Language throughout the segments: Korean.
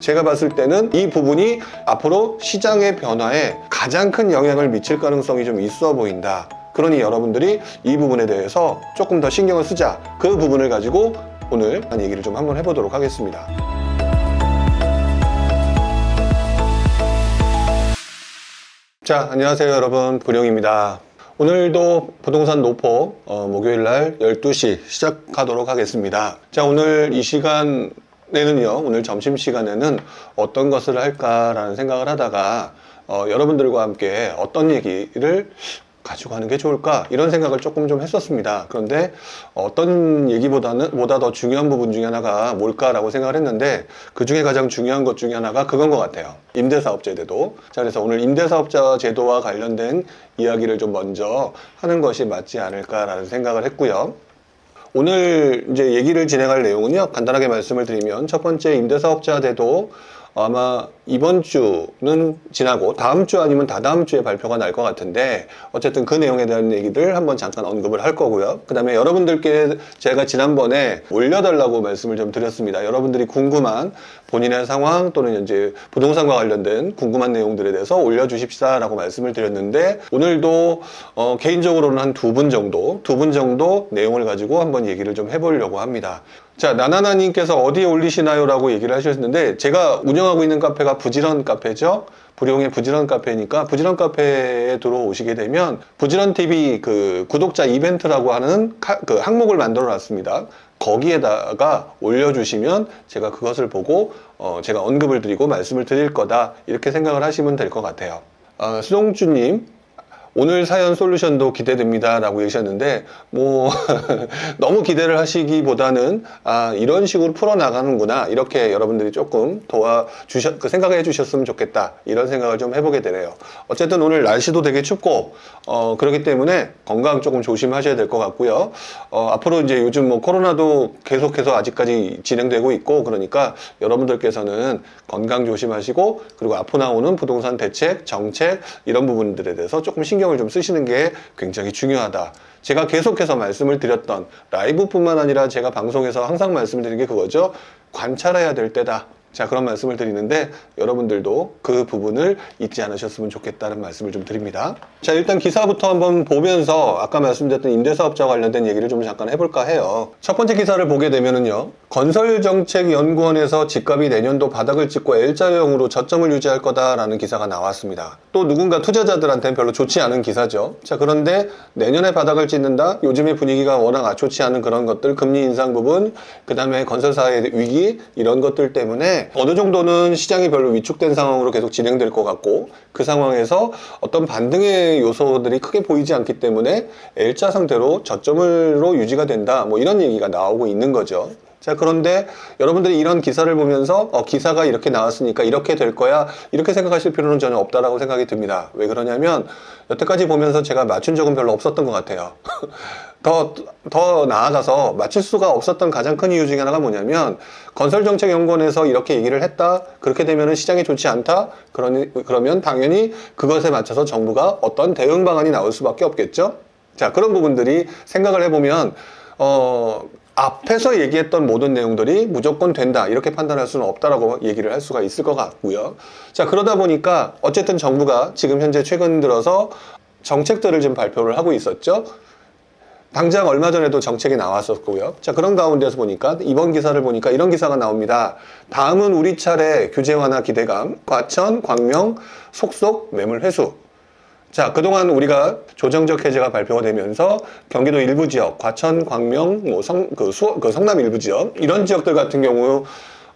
제가 봤을 때는 이 부분이 앞으로 시장의 변화에 가장 큰 영향을 미칠 가능성이 좀 있어 보인다. 그러니 여러분들이 이 부분에 대해서 조금 더 신경을 쓰자. 그 부분을 가지고 오늘 한 얘기를 좀 한번 해보도록 하겠습니다. 자, 안녕하세요 여러분, 부룡입니다. 오늘도 부동산 노포 목요일날 12시 시작하도록 하겠습니다. 자, 오늘 이 시간에는요, 오늘 점심시간에는 어떤 것을 할까라는 생각을 하다가 여러분들과 함께 어떤 얘기를 가지고 하는 게 좋을까, 이런 생각을 조금 좀 했었습니다. 그런데 어떤 얘기보다 더 중요한 부분 중에 하나가 뭘까라고 생각을 했는데, 그 중에 가장 중요한 것 중에 하나가 그건 것 같아요. 임대사업자 제도. 자, 그래서 오늘 임대사업자 제도와 관련된 이야기를 좀 먼저 하는 것이 맞지 않을까라는 생각을 했고요. 오늘 이제 얘기를 진행할 내용은요, 간단하게 말씀을 드리면, 첫 번째 임대사업자 제도 아마 이번 주는 지나고 다음 주 아니면 다다음 주에 발표가 날 것 같은데, 어쨌든 그 내용에 대한 얘기를 한번 잠깐 언급을 할 거고요. 그 다음에 여러분들께 제가 지난번에 올려달라고 말씀을 좀 드렸습니다. 여러분들이 궁금한 본인의 상황 또는 이제 부동산과 관련된 궁금한 내용들에 대해서 올려주십시다 라고 말씀을 드렸는데, 오늘도 개인적으로는 한 두 분 정도 내용을 가지고 한번 얘기를 좀 해보려고 합니다. 자, 나나나님께서 어디에 올리시나요? 라고 얘기를 하셨는데, 제가 운영하고 있는 카페가 부지런 카페죠. 부룡의 부지런 카페니까, 부지런 카페에 들어오시게 되면 부지런TV 그 구독자 이벤트라고 하는 그 항목을 만들어 놨습니다. 거기에다가 올려주시면 제가 그것을 보고 제가 언급을 드리고 말씀을 드릴 거다, 이렇게 생각을 하시면 될 것 같아요. 수동주님, 오늘 사연 솔루션도 기대됩니다 라고 얘기하셨는데, 뭐 너무 기대를 하시기보다는 이런 식으로 풀어나가는구나, 이렇게 여러분들이 조금 생각해 주셨으면 좋겠다, 이런 생각을 좀 해보게 되네요. 어쨌든 오늘 날씨도 되게 춥고 그렇기 때문에 건강 조금 조심하셔야 될 것 같고요. 앞으로 이제 요즘 뭐 코로나도 계속해서 아직까지 진행되고 있고, 그러니까 여러분들께서는 건강 조심하시고, 그리고 앞으로 나오는 부동산 대책, 정책, 이런 부분들에 대해서 조금 신경을 좀 쓰시는 게 굉장히 중요하다. 제가 계속해서 말씀을 드렸던, 라이브뿐만 아니라 제가 방송에서 항상 말씀드리는 게 그거죠. 관찰해야 될 때다. 자, 그런 말씀을 드리는데, 여러분들도 그 부분을 잊지 않으셨으면 좋겠다는 말씀을 좀 드립니다. 자, 일단 기사부터 한번 보면서 아까 말씀드렸던 임대사업자 관련된 얘기를 좀 잠깐 해볼까 해요. 첫 번째 기사를 보게 되면은요, 건설정책연구원에서 집값이 내년도 바닥을 찍고 L자형으로 저점을 유지할 거다라는 기사가 나왔습니다. 또 누군가 투자자들한테는 별로 좋지 않은 기사죠. 자, 그런데 내년에 바닥을 찍는다? 요즘의 분위기가 워낙 좋지 않은 그런 것들, 금리 인상 부분, 그 다음에 건설사의 위기, 이런 것들 때문에 어느 정도는 시장이 별로 위축된 상황으로 계속 진행될 것 같고, 그 상황에서 어떤 반등의 요소들이 크게 보이지 않기 때문에 L자 상태로 저점으로 유지가 된다, 뭐 이런 얘기가 나오고 있는 거죠. 자, 그런데 여러분들이 이런 기사를 보면서 기사가 이렇게 나왔으니까 이렇게 될 거야, 이렇게 생각하실 필요는 전혀 없다라고 생각이 듭니다. 왜 그러냐면, 여태까지 보면서 제가 맞춘 적은 별로 없었던 것 같아요. 더 나아가서 맞출 수가 없었던 가장 큰 이유 중에 하나가 뭐냐면, 건설정책연구원에서 이렇게 얘기를 했다, 그렇게 되면 시장이 좋지 않다, 그러면 당연히 그것에 맞춰서 정부가 어떤 대응 방안이 나올 수밖에 없겠죠. 자, 그런 부분들이 생각을 해보면 앞에서 얘기했던 모든 내용들이 무조건 된다, 이렇게 판단할 수는 없다라고 얘기를 할 수가 있을 것 같고요. 자, 그러다 보니까 어쨌든 정부가 지금 현재 최근 들어서 정책들을 좀 발표를 하고 있었죠. 당장 얼마 전에도 정책이 나왔었고요. 자, 그런 가운데서 보니까 이번 기사를 보니까 이런 기사가 나옵니다. 다음은 우리 차례 규제 완화 기대감, 과천, 광명, 속속 매물 회수. 자, 그동안 우리가 조정적 해제가 발표가 되면서 경기도 일부 지역, 과천, 광명, 성남 일부 지역, 이런 지역들 같은 경우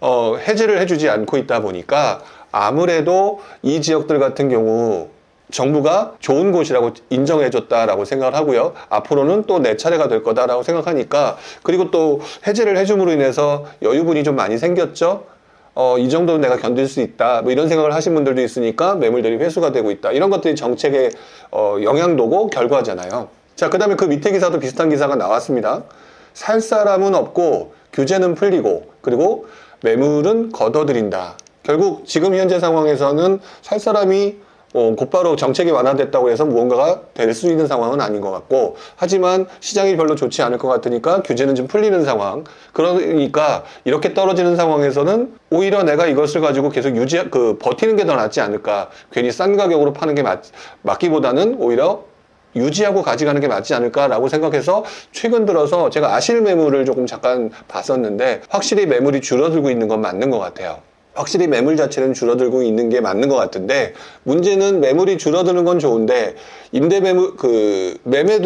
해제를 해주지 않고 있다 보니까, 아무래도 이 지역들 같은 경우 정부가 좋은 곳이라고 인정해줬다라고 생각을 하고요. 앞으로는 또 내 차례가 될 거다라고 생각하니까, 그리고 또 해제를 해줌으로 인해서 여유분이 좀 많이 생겼죠. 이 정도는 내가 견딜 수 있다, 뭐 이런 생각을 하신 분들도 있으니까 매물들이 회수가 되고 있다. 이런 것들이 정책의 영향도고 결과잖아요. 자, 그 다음에 그 밑에 기사도 비슷한 기사가 나왔습니다. 살 사람은 없고 규제는 풀리고, 그리고 매물은 걷어들인다. 결국 지금 현재 상황에서는 살 사람이 곧바로 정책이 완화됐다고 해서 무언가가 될 수 있는 상황은 아닌 것 같고, 하지만 시장이 별로 좋지 않을 것 같으니까 규제는 좀 풀리는 상황. 그러니까 이렇게 떨어지는 상황에서는 오히려 내가 이것을 가지고 계속 버티는 게 더 낫지 않을까. 괜히 싼 가격으로 파는 게 맞기보다는 오히려 유지하고 가져가는 게 맞지 않을까라고 생각해서 최근 들어서 제가 아실 매물을 조금 잠깐 봤었는데, 확실히 매물이 줄어들고 있는 건 맞는 것 같아요. 확실히 매물 자체는 줄어들고 있는 게 맞는 것 같은데, 문제는 매물이 줄어드는 건 좋은데 임대 매물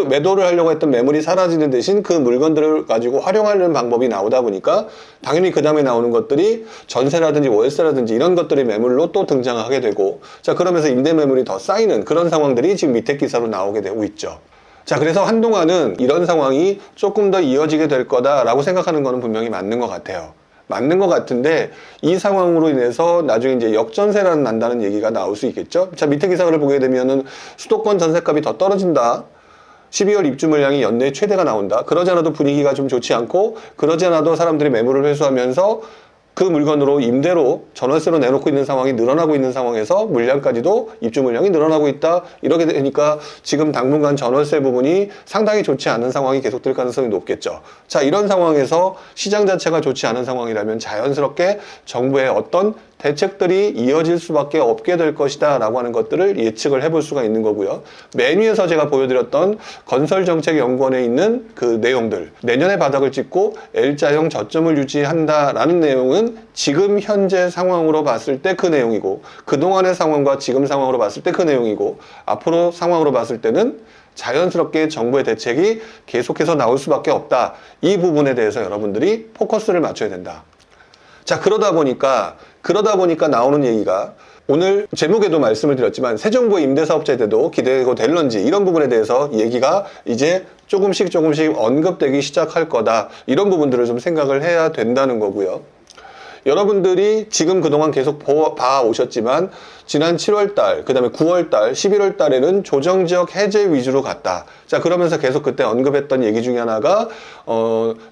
매도를 하려고 했던 매물이 사라지는 대신 그 물건들을 가지고 활용하는 방법이 나오다 보니까 당연히 그 다음에 나오는 것들이 전세라든지 월세라든지 이런 것들이 매물로 또 등장하게 되고, 자, 그러면서 임대 매물이 더 쌓이는 그런 상황들이 지금 밑에 기사로 나오게 되고 있죠. 자, 그래서 한동안은 이런 상황이 조금 더 이어지게 될 거다라고 생각하는 거는 분명히 맞는 것 같아요. 맞는 것 같은데, 이 상황으로 인해서 나중에 이제 역전세라는 난다는 얘기가 나올 수 있겠죠. 자, 밑에 기사를 보게 되면은 수도권 전세값이 더 떨어진다, 12월 입주 물량이 연내 최대가 나온다, 그러지 않아도 분위기가 좀 좋지 않고, 그러지 않아도 사람들이 매물을 회수하면서 그 물건으로 임대로 전월세로 내놓고 있는 상황이 늘어나고 있는 상황에서 물량까지도 입주 물량이 늘어나고 있다, 이렇게 되니까 지금 당분간 전월세 부분이 상당히 좋지 않은 상황이 계속될 가능성이 높겠죠. 자, 이런 상황에서 시장 자체가 좋지 않은 상황이라면 자연스럽게 정부의 어떤 대책들이 이어질 수밖에 없게 될 것이다 라고 하는 것들을 예측을 해볼 수가 있는 거고요. 맨 위에서 제가 보여드렸던 건설정책연구원에 있는 그 내용들, 내년에 바닥을 찍고 L자형 저점을 유지한다라는 내용은 지금 현재 상황으로 봤을 때 그 내용이고, 그동안의 상황과 지금 상황으로 봤을 때 그 내용이고, 앞으로 상황으로 봤을 때는 자연스럽게 정부의 대책이 계속해서 나올 수밖에 없다. 이 부분에 대해서 여러분들이 포커스를 맞춰야 된다. 자, 그러다 보니까 나오는 얘기가, 오늘 제목에도 말씀을 드렸지만 새 정부의 임대사업자제도 기대되고 될런지 이런 부분에 대해서 얘기가 이제 조금씩 언급되기 시작할 거다. 이런 부분들을 좀 생각을 해야 된다는 거고요. 여러분들이 지금 그동안 계속 봐오셨지만 지난 7월달, 그 다음에 9월달, 11월달에는 조정지역 해제 위주로 갔다. 자, 그러면서 계속 그때 언급했던 얘기 중에 하나가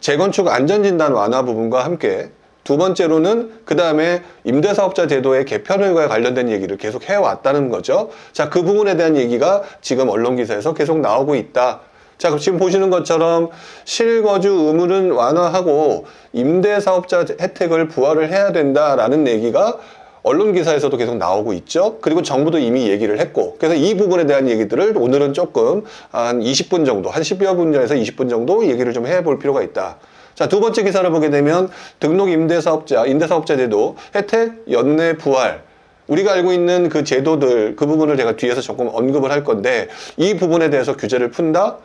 재건축 안전진단 완화 부분과 함께, 두 번째로는 그 다음에 임대사업자 제도의 개편과 관련된 얘기를 계속 해왔다는 거죠. 자, 그 부분에 대한 얘기가 지금 언론기사에서 계속 나오고 있다. 자, 지금 보시는 것처럼 실거주 의무는 완화하고 임대사업자 혜택을 부활을 해야 된다라는 얘기가 언론기사에서도 계속 나오고 있죠. 그리고 정부도 이미 얘기를 했고, 그래서 이 부분에 대한 얘기들을 오늘은 조금 한 20분 정도, 한 10여 분에서 20분 정도 얘기를 좀 해볼 필요가 있다. 자, 두 번째 기사를 보게 되면 등록 임대사업자 제도 혜택 연내 부활, 우리가 알고 있는 그 제도들, 그 부분을 제가 뒤에서 조금 언급을 할 건데, 이 부분에 대해서 규제를 푼다.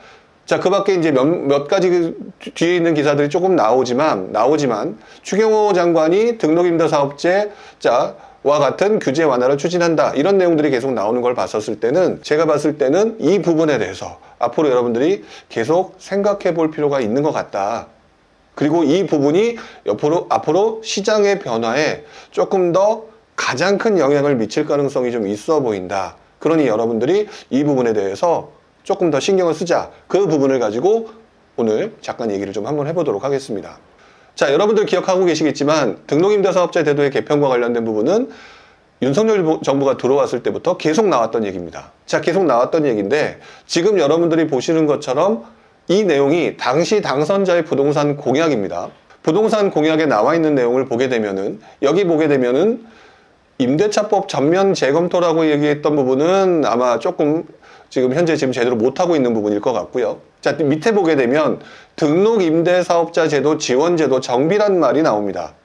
자, 그 밖에 이제 몇 가지 뒤에 있는 기사들이 조금 나오지만 추경호 장관이 등록 임대사업자와 같은 규제 완화를 추진한다, 이런 내용들이 계속 나오는 걸 봤었을 때는, 제가 봤을 때는 이 부분에 대해서 앞으로 여러분들이 계속 생각해 볼 필요가 있는 것 같다. 그리고 이 부분이 앞으로 시장의 변화에 조금 더 가장 큰 영향을 미칠 가능성이 좀 있어 보인다. 그러니 여러분들이 이 부분에 대해서 조금 더 신경을 쓰자. 그 부분을 가지고 오늘 잠깐 얘기를 좀 한번 해보도록 하겠습니다. 자, 여러분들 기억하고 계시겠지만 등록임대사업자 제도의 개편과 관련된 부분은 윤석열 정부가 들어왔을 때부터 계속 나왔던 얘기입니다. 자, 계속 나왔던 얘기인데, 지금 여러분들이 보시는 것처럼 이 내용이 당시 당선자의 부동산 공약입니다. 부동산 공약에 나와 있는 내용을 보게 되면은, 여기 보게 되면은 임대차법 전면 재검토라고 얘기했던 부분은 아마 조금 지금 제대로 못하고 있는 부분일 것 같고요. 자, 밑에 보게 되면 등록임대사업자 제도 지원제도 정비란 말이 나옵니다.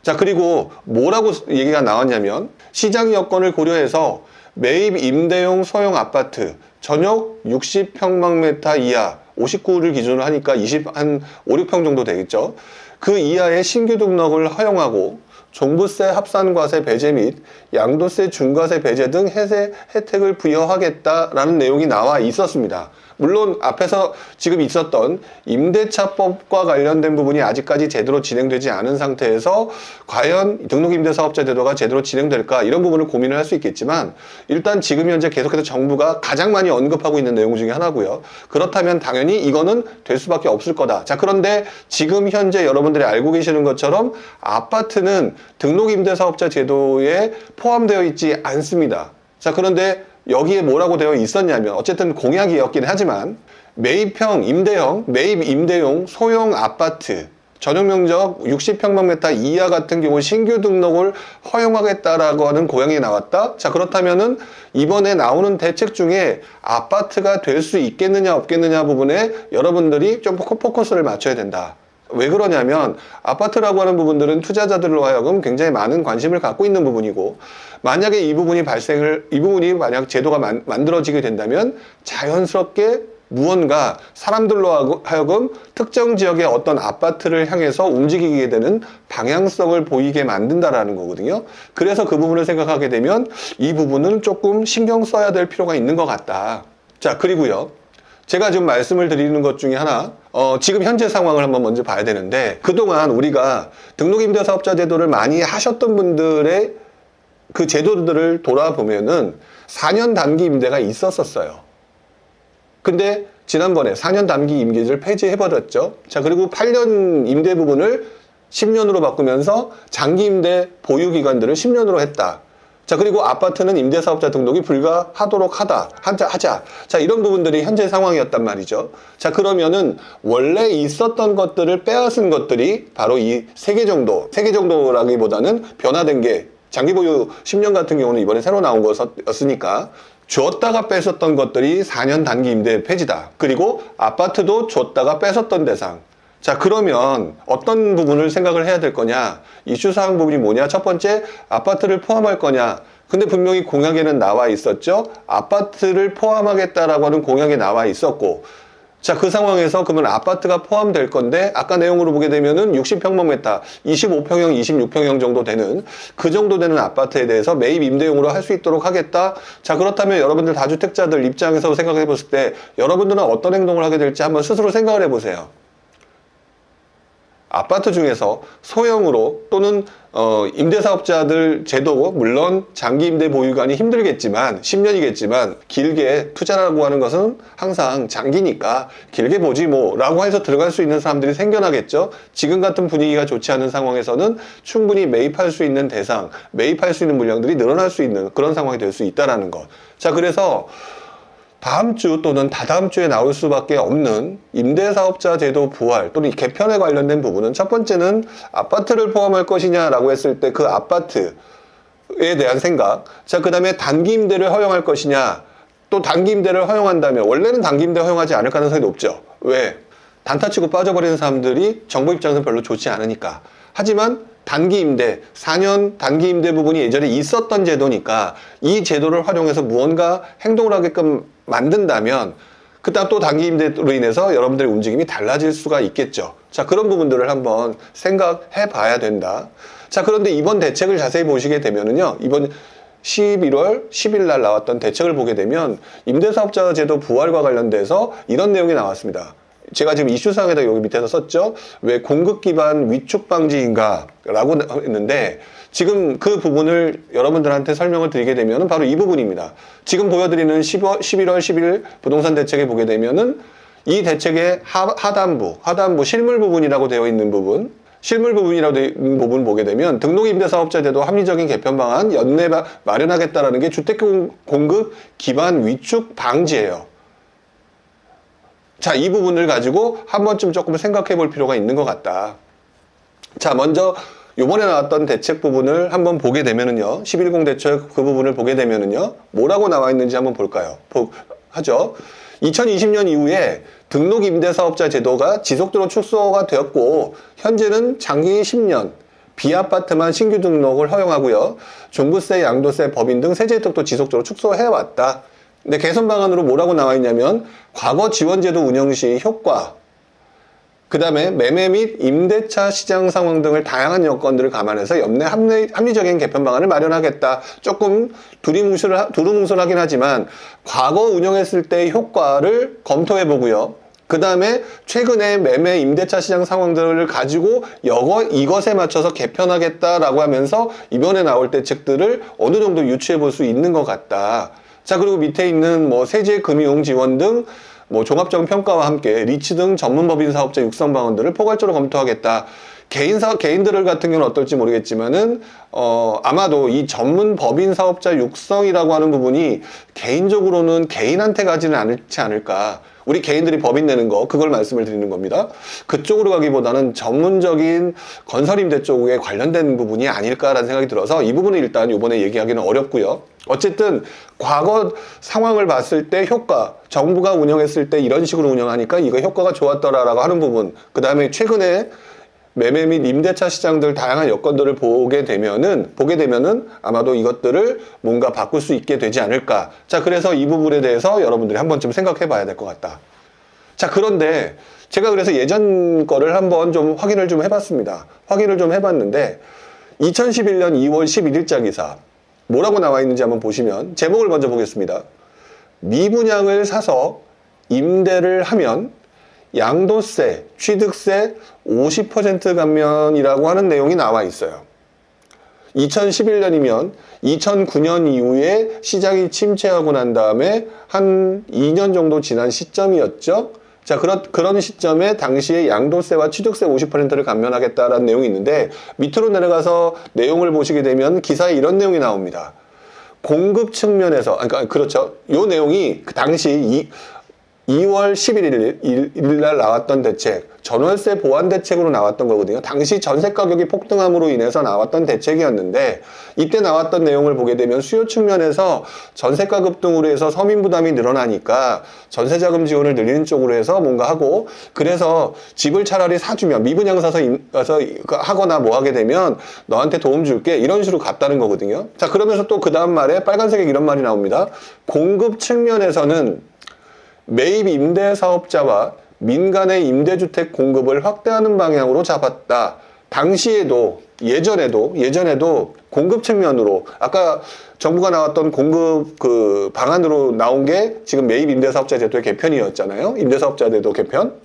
자, 그리고 뭐라고 얘기가 나왔냐면, 시장 여건을 고려해서 매입 임대용 소형 아파트 전용 60평방미터 이하, 59를 기준으로 하니까 한 5, 6평 정도 되겠죠. 그 이하의 신규 등록을 허용하고 종부세 합산과세 배제 및 양도세 중과세 배제 등 혜택을 부여하겠다라는 내용이 나와 있었습니다. 물론 앞에서 지금 있었던 임대차법과 관련된 부분이 아직까지 제대로 진행되지 않은 상태에서 과연 등록임대사업자 제도가 제대로 진행될까, 이런 부분을 고민을 할 수 있겠지만, 일단 지금 현재 계속해서 정부가 가장 많이 언급하고 있는 내용 중에 하나고요. 그렇다면 당연히 이거는 될 수밖에 없을 거다. 자, 그런데 지금 현재 여러분들이 알고 계시는 것처럼 아파트는 등록임대사업자 제도에 포함되어 있지 않습니다. 자, 그런데 여기에 뭐라고 되어 있었냐면, 어쨌든 공약이었긴 하지만 매입형, 임대형, 매입 임대용 소형 아파트 전용면적 60평방미터 이하 같은 경우 신규 등록을 허용하겠다라고 하는 공약이 나왔다. 자, 그렇다면은 이번에 나오는 대책 중에 아파트가 될 수 있겠느냐 없겠느냐 부분에 여러분들이 좀 포커스를 맞춰야 된다. 왜 그러냐면 아파트라고 하는 부분들은 투자자들로 하여금 굉장히 많은 관심을 갖고 있는 부분이고, 만약에 이 부분이 만약 제도가 만들어지게 된다면 자연스럽게 무언가 사람들로 하여금 특정 지역의 어떤 아파트를 향해서 움직이게 되는 방향성을 보이게 만든다라는 거거든요. 그래서 그 부분을 생각하게 되면 이 부분은 조금 신경 써야 될 필요가 있는 것 같다. 자, 그리고요, 제가 지금 말씀을 드리는 것 중에 하나, 지금 현재 상황을 한번 먼저 봐야 되는데, 그동안 우리가 등록임대사업자 제도를 많이 하셨던 분들의 그 제도들을 돌아보면은 4년 단기 임대가 있었어요. 근데 지난번에 4년 단기 임대를 폐지해버렸죠. 자, 그리고 8년 임대 부분을 10년으로 바꾸면서 장기 임대 보유 기간들을 10년으로 했다. 자, 그리고 아파트는 임대사업자 등록이 불가하도록 하자. 자, 이런 부분들이 현재 상황이었단 말이죠. 자, 그러면은 원래 있었던 것들을 빼앗은 것들이 바로 이 3개 정도라기보다는 변화된 게, 장기 보유 10년 같은 경우는 이번에 새로 나온 거였으니까 줬다가 뺏었던 것들이 4년 단기 임대 폐지다. 그리고 아파트도 줬다가 뺏었던 대상. 자, 그러면 어떤 부분을 생각을 해야 될 거냐? 이슈사항 부분이 뭐냐? 첫 번째, 아파트를 포함할 거냐? 근데 분명히 공약에는 나와 있었죠? 아파트를 포함하겠다라고 하는 공약에 나와 있었고, 자, 그 상황에서 그러면 아파트가 포함될 건데, 아까 내용으로 보게 되면은 60평방미터, 25평형, 26평형 정도 되는, 그 정도 되는 아파트에 대해서 매입 임대용으로 할 수 있도록 하겠다. 자, 그렇다면 여러분들 다주택자들 입장에서 생각해 봤을 때, 여러분들은 어떤 행동을 하게 될지 한번 스스로 생각을 해 보세요. 아파트 중에서 소형으로 또는 임대사업자들 제도, 물론 장기 임대 보유관이 힘들겠지만 10년이겠지만 길게 투자라고 하는 것은 항상 장기니까 길게 보지 뭐 라고 해서 들어갈 수 있는 사람들이 생겨나겠죠. 지금 같은 분위기가 좋지 않은 상황에서는 충분히 매입할 수 있는 대상, 매입할 수 있는 물량들이 늘어날 수 있는 그런 상황이 될 수 있다는 것. 자, 그래서 다음 주 또는 다다음 주에 나올 수밖에 없는 임대사업자 제도 부활 또는 개편에 관련된 부분은, 첫 번째는 아파트를 포함할 것이냐라고 했을 때 그 아파트에 대한 생각. 자, 그 다음에 단기 임대를 허용할 것이냐. 또 단기 임대를 허용한다면 원래는 단기 임대 허용하지 않을 가능성이 높죠. 왜? 단타 치고 빠져버리는 사람들이 정부 입장에서 별로 좋지 않으니까. 하지만 단기 임대, 4년 단기 임대 부분이 예전에 있었던 제도니까 이 제도를 활용해서 무언가 행동을 하게끔 만든다면 그다음 또 단기 임대로 인해서 여러분들의 움직임이 달라질 수가 있겠죠. 자, 그런 부분들을 한번 생각해 봐야 된다. 자, 그런데 이번 대책을 자세히 보시게 되면은요, 이번 11월 10일 날 나왔던 대책을 보게 되면 임대사업자 제도 부활과 관련돼서 이런 내용이 나왔습니다. 제가 지금 이슈상에다 여기 밑에서 썼죠. 왜 공급 기반 위축 방지인가? 라고 했는데, 지금 그 부분을 여러분들한테 설명을 드리게 되면 바로 이 부분입니다. 지금 보여드리는 11월 10일 부동산 대책에 보게 되면은 이 대책의 하단부, 실물 부분이라고 되어 있는 부분, 실물 부분이라고 되어 있는 부분 보게 되면 등록임대사업자 제도 합리적인 개편 방안 연내 마련하겠다라는 게 주택 공급 기반 위축 방지예요. 자, 이 부분을 가지고 한 번쯤 조금 생각해 볼 필요가 있는 것 같다. 자, 먼저 요번에 나왔던 대책 부분을 한번 보게 되면은요, 11.0 대책 그 부분을 보게 되면은요, 뭐라고 나와 있는지 한번 볼까요? 하죠. 2020년 이후에 등록 임대사업자 제도가 지속적으로 축소가 되었고, 현재는 장기 10년, 비아파트만 신규 등록을 허용하고요, 종부세, 양도세, 법인 등 세제 혜택도 지속적으로 축소해왔다. 근데 개선 방안으로 뭐라고 나와 있냐면, 과거 지원제도 운영 시 효과, 그 다음에 매매 및 임대차 시장 상황 등을 다양한 여건들을 감안해서 연내 합리적인 개편 방안을 마련하겠다. 조금 두루뭉술하긴 하지만 과거 운영했을 때의 효과를 검토해 보고요. 그 다음에 최근에 매매 임대차 시장 상황들을 가지고 이것에 맞춰서 개편하겠다라고 하면서 이번에 나올 대책들을 어느 정도 유추해 볼 수 있는 것 같다. 자, 그리고 밑에 있는 뭐 세제 금융 지원 등 뭐 종합적인 평가와 함께 리츠 등 전문 법인 사업자 육성 방안들을 포괄적으로 검토하겠다. 개인들 같은 경우는 어떨지 모르겠지만은, 아마도 이 전문 법인 사업자 육성이라고 하는 부분이 개인적으로는 개인한테 가지는 않지 않을까. 우리 개인들이 법인 내는 거, 그걸 말씀을 드리는 겁니다. 그쪽으로 가기보다는 전문적인 건설임대 쪽에 관련된 부분이 아닐까라는 생각이 들어서 이 부분은 일단 이번에 얘기하기는 어렵고요. 어쨌든 과거 상황을 봤을 때 효과, 정부가 운영했을 때 이런 식으로 운영하니까 이거 효과가 좋았더라라고 하는 부분, 그 다음에 최근에 매매 및 임대차 시장들 다양한 여건들을 보게 되면은 아마도 이것들을 뭔가 바꿀 수 있게 되지 않을까. 자, 그래서 이 부분에 대해서 여러분들이 한 번쯤 생각해 봐야 될 것 같다. 자, 그런데 제가 그래서 예전 거를 한번 좀 확인을 좀 해봤습니다. 확인을 좀 해봤는데 2011년 2월 11일자 기사 뭐라고 나와 있는지 한번 보시면, 제목을 먼저 보겠습니다. 미분양을 사서 임대를 하면 양도세, 취득세 50% 감면이라고 하는 내용이 나와 있어요. 2011년이면 2009년 이후에 시장이 침체하고 난 다음에 한 2년 정도 지난 시점이었죠. 자, 그런 시점에 당시에 양도세와 취득세 50%를 감면하겠다라는 내용이 있는데, 밑으로 내려가서 내용을 보시게 되면 기사에 이런 내용이 나옵니다. 공급 측면에서, 그렇죠. 요 내용이 그 당시 2월 11일 날 나왔던 대책, 전월세 보완 대책으로 나왔던 거거든요. 당시 전세 가격이 폭등함으로 인해서 나왔던 대책이었는데, 이때 나왔던 내용을 보게 되면 수요 측면에서 전세가 급등으로 해서 서민 부담이 늘어나니까 전세자금 지원을 늘리는 쪽으로 해서 뭔가 하고, 그래서 집을 차라리 사주면, 미분양 사서 하거나 뭐 하게 되면 너한테 도움 줄게, 이런 식으로 갔다는 거거든요. 자, 그러면서 또 그 다음 말에 빨간색에 이런 말이 나옵니다. 공급 측면에서는 매입 임대 사업자와 민간의 임대주택 공급을 확대하는 방향으로 잡았다. 당시에도 예전에도 공급 측면으로, 아까 정부가 나왔던 공급 그 방안으로 나온 게 지금 매입 임대 사업자 제도의 개편이었잖아요. 임대 사업자 제도 개편.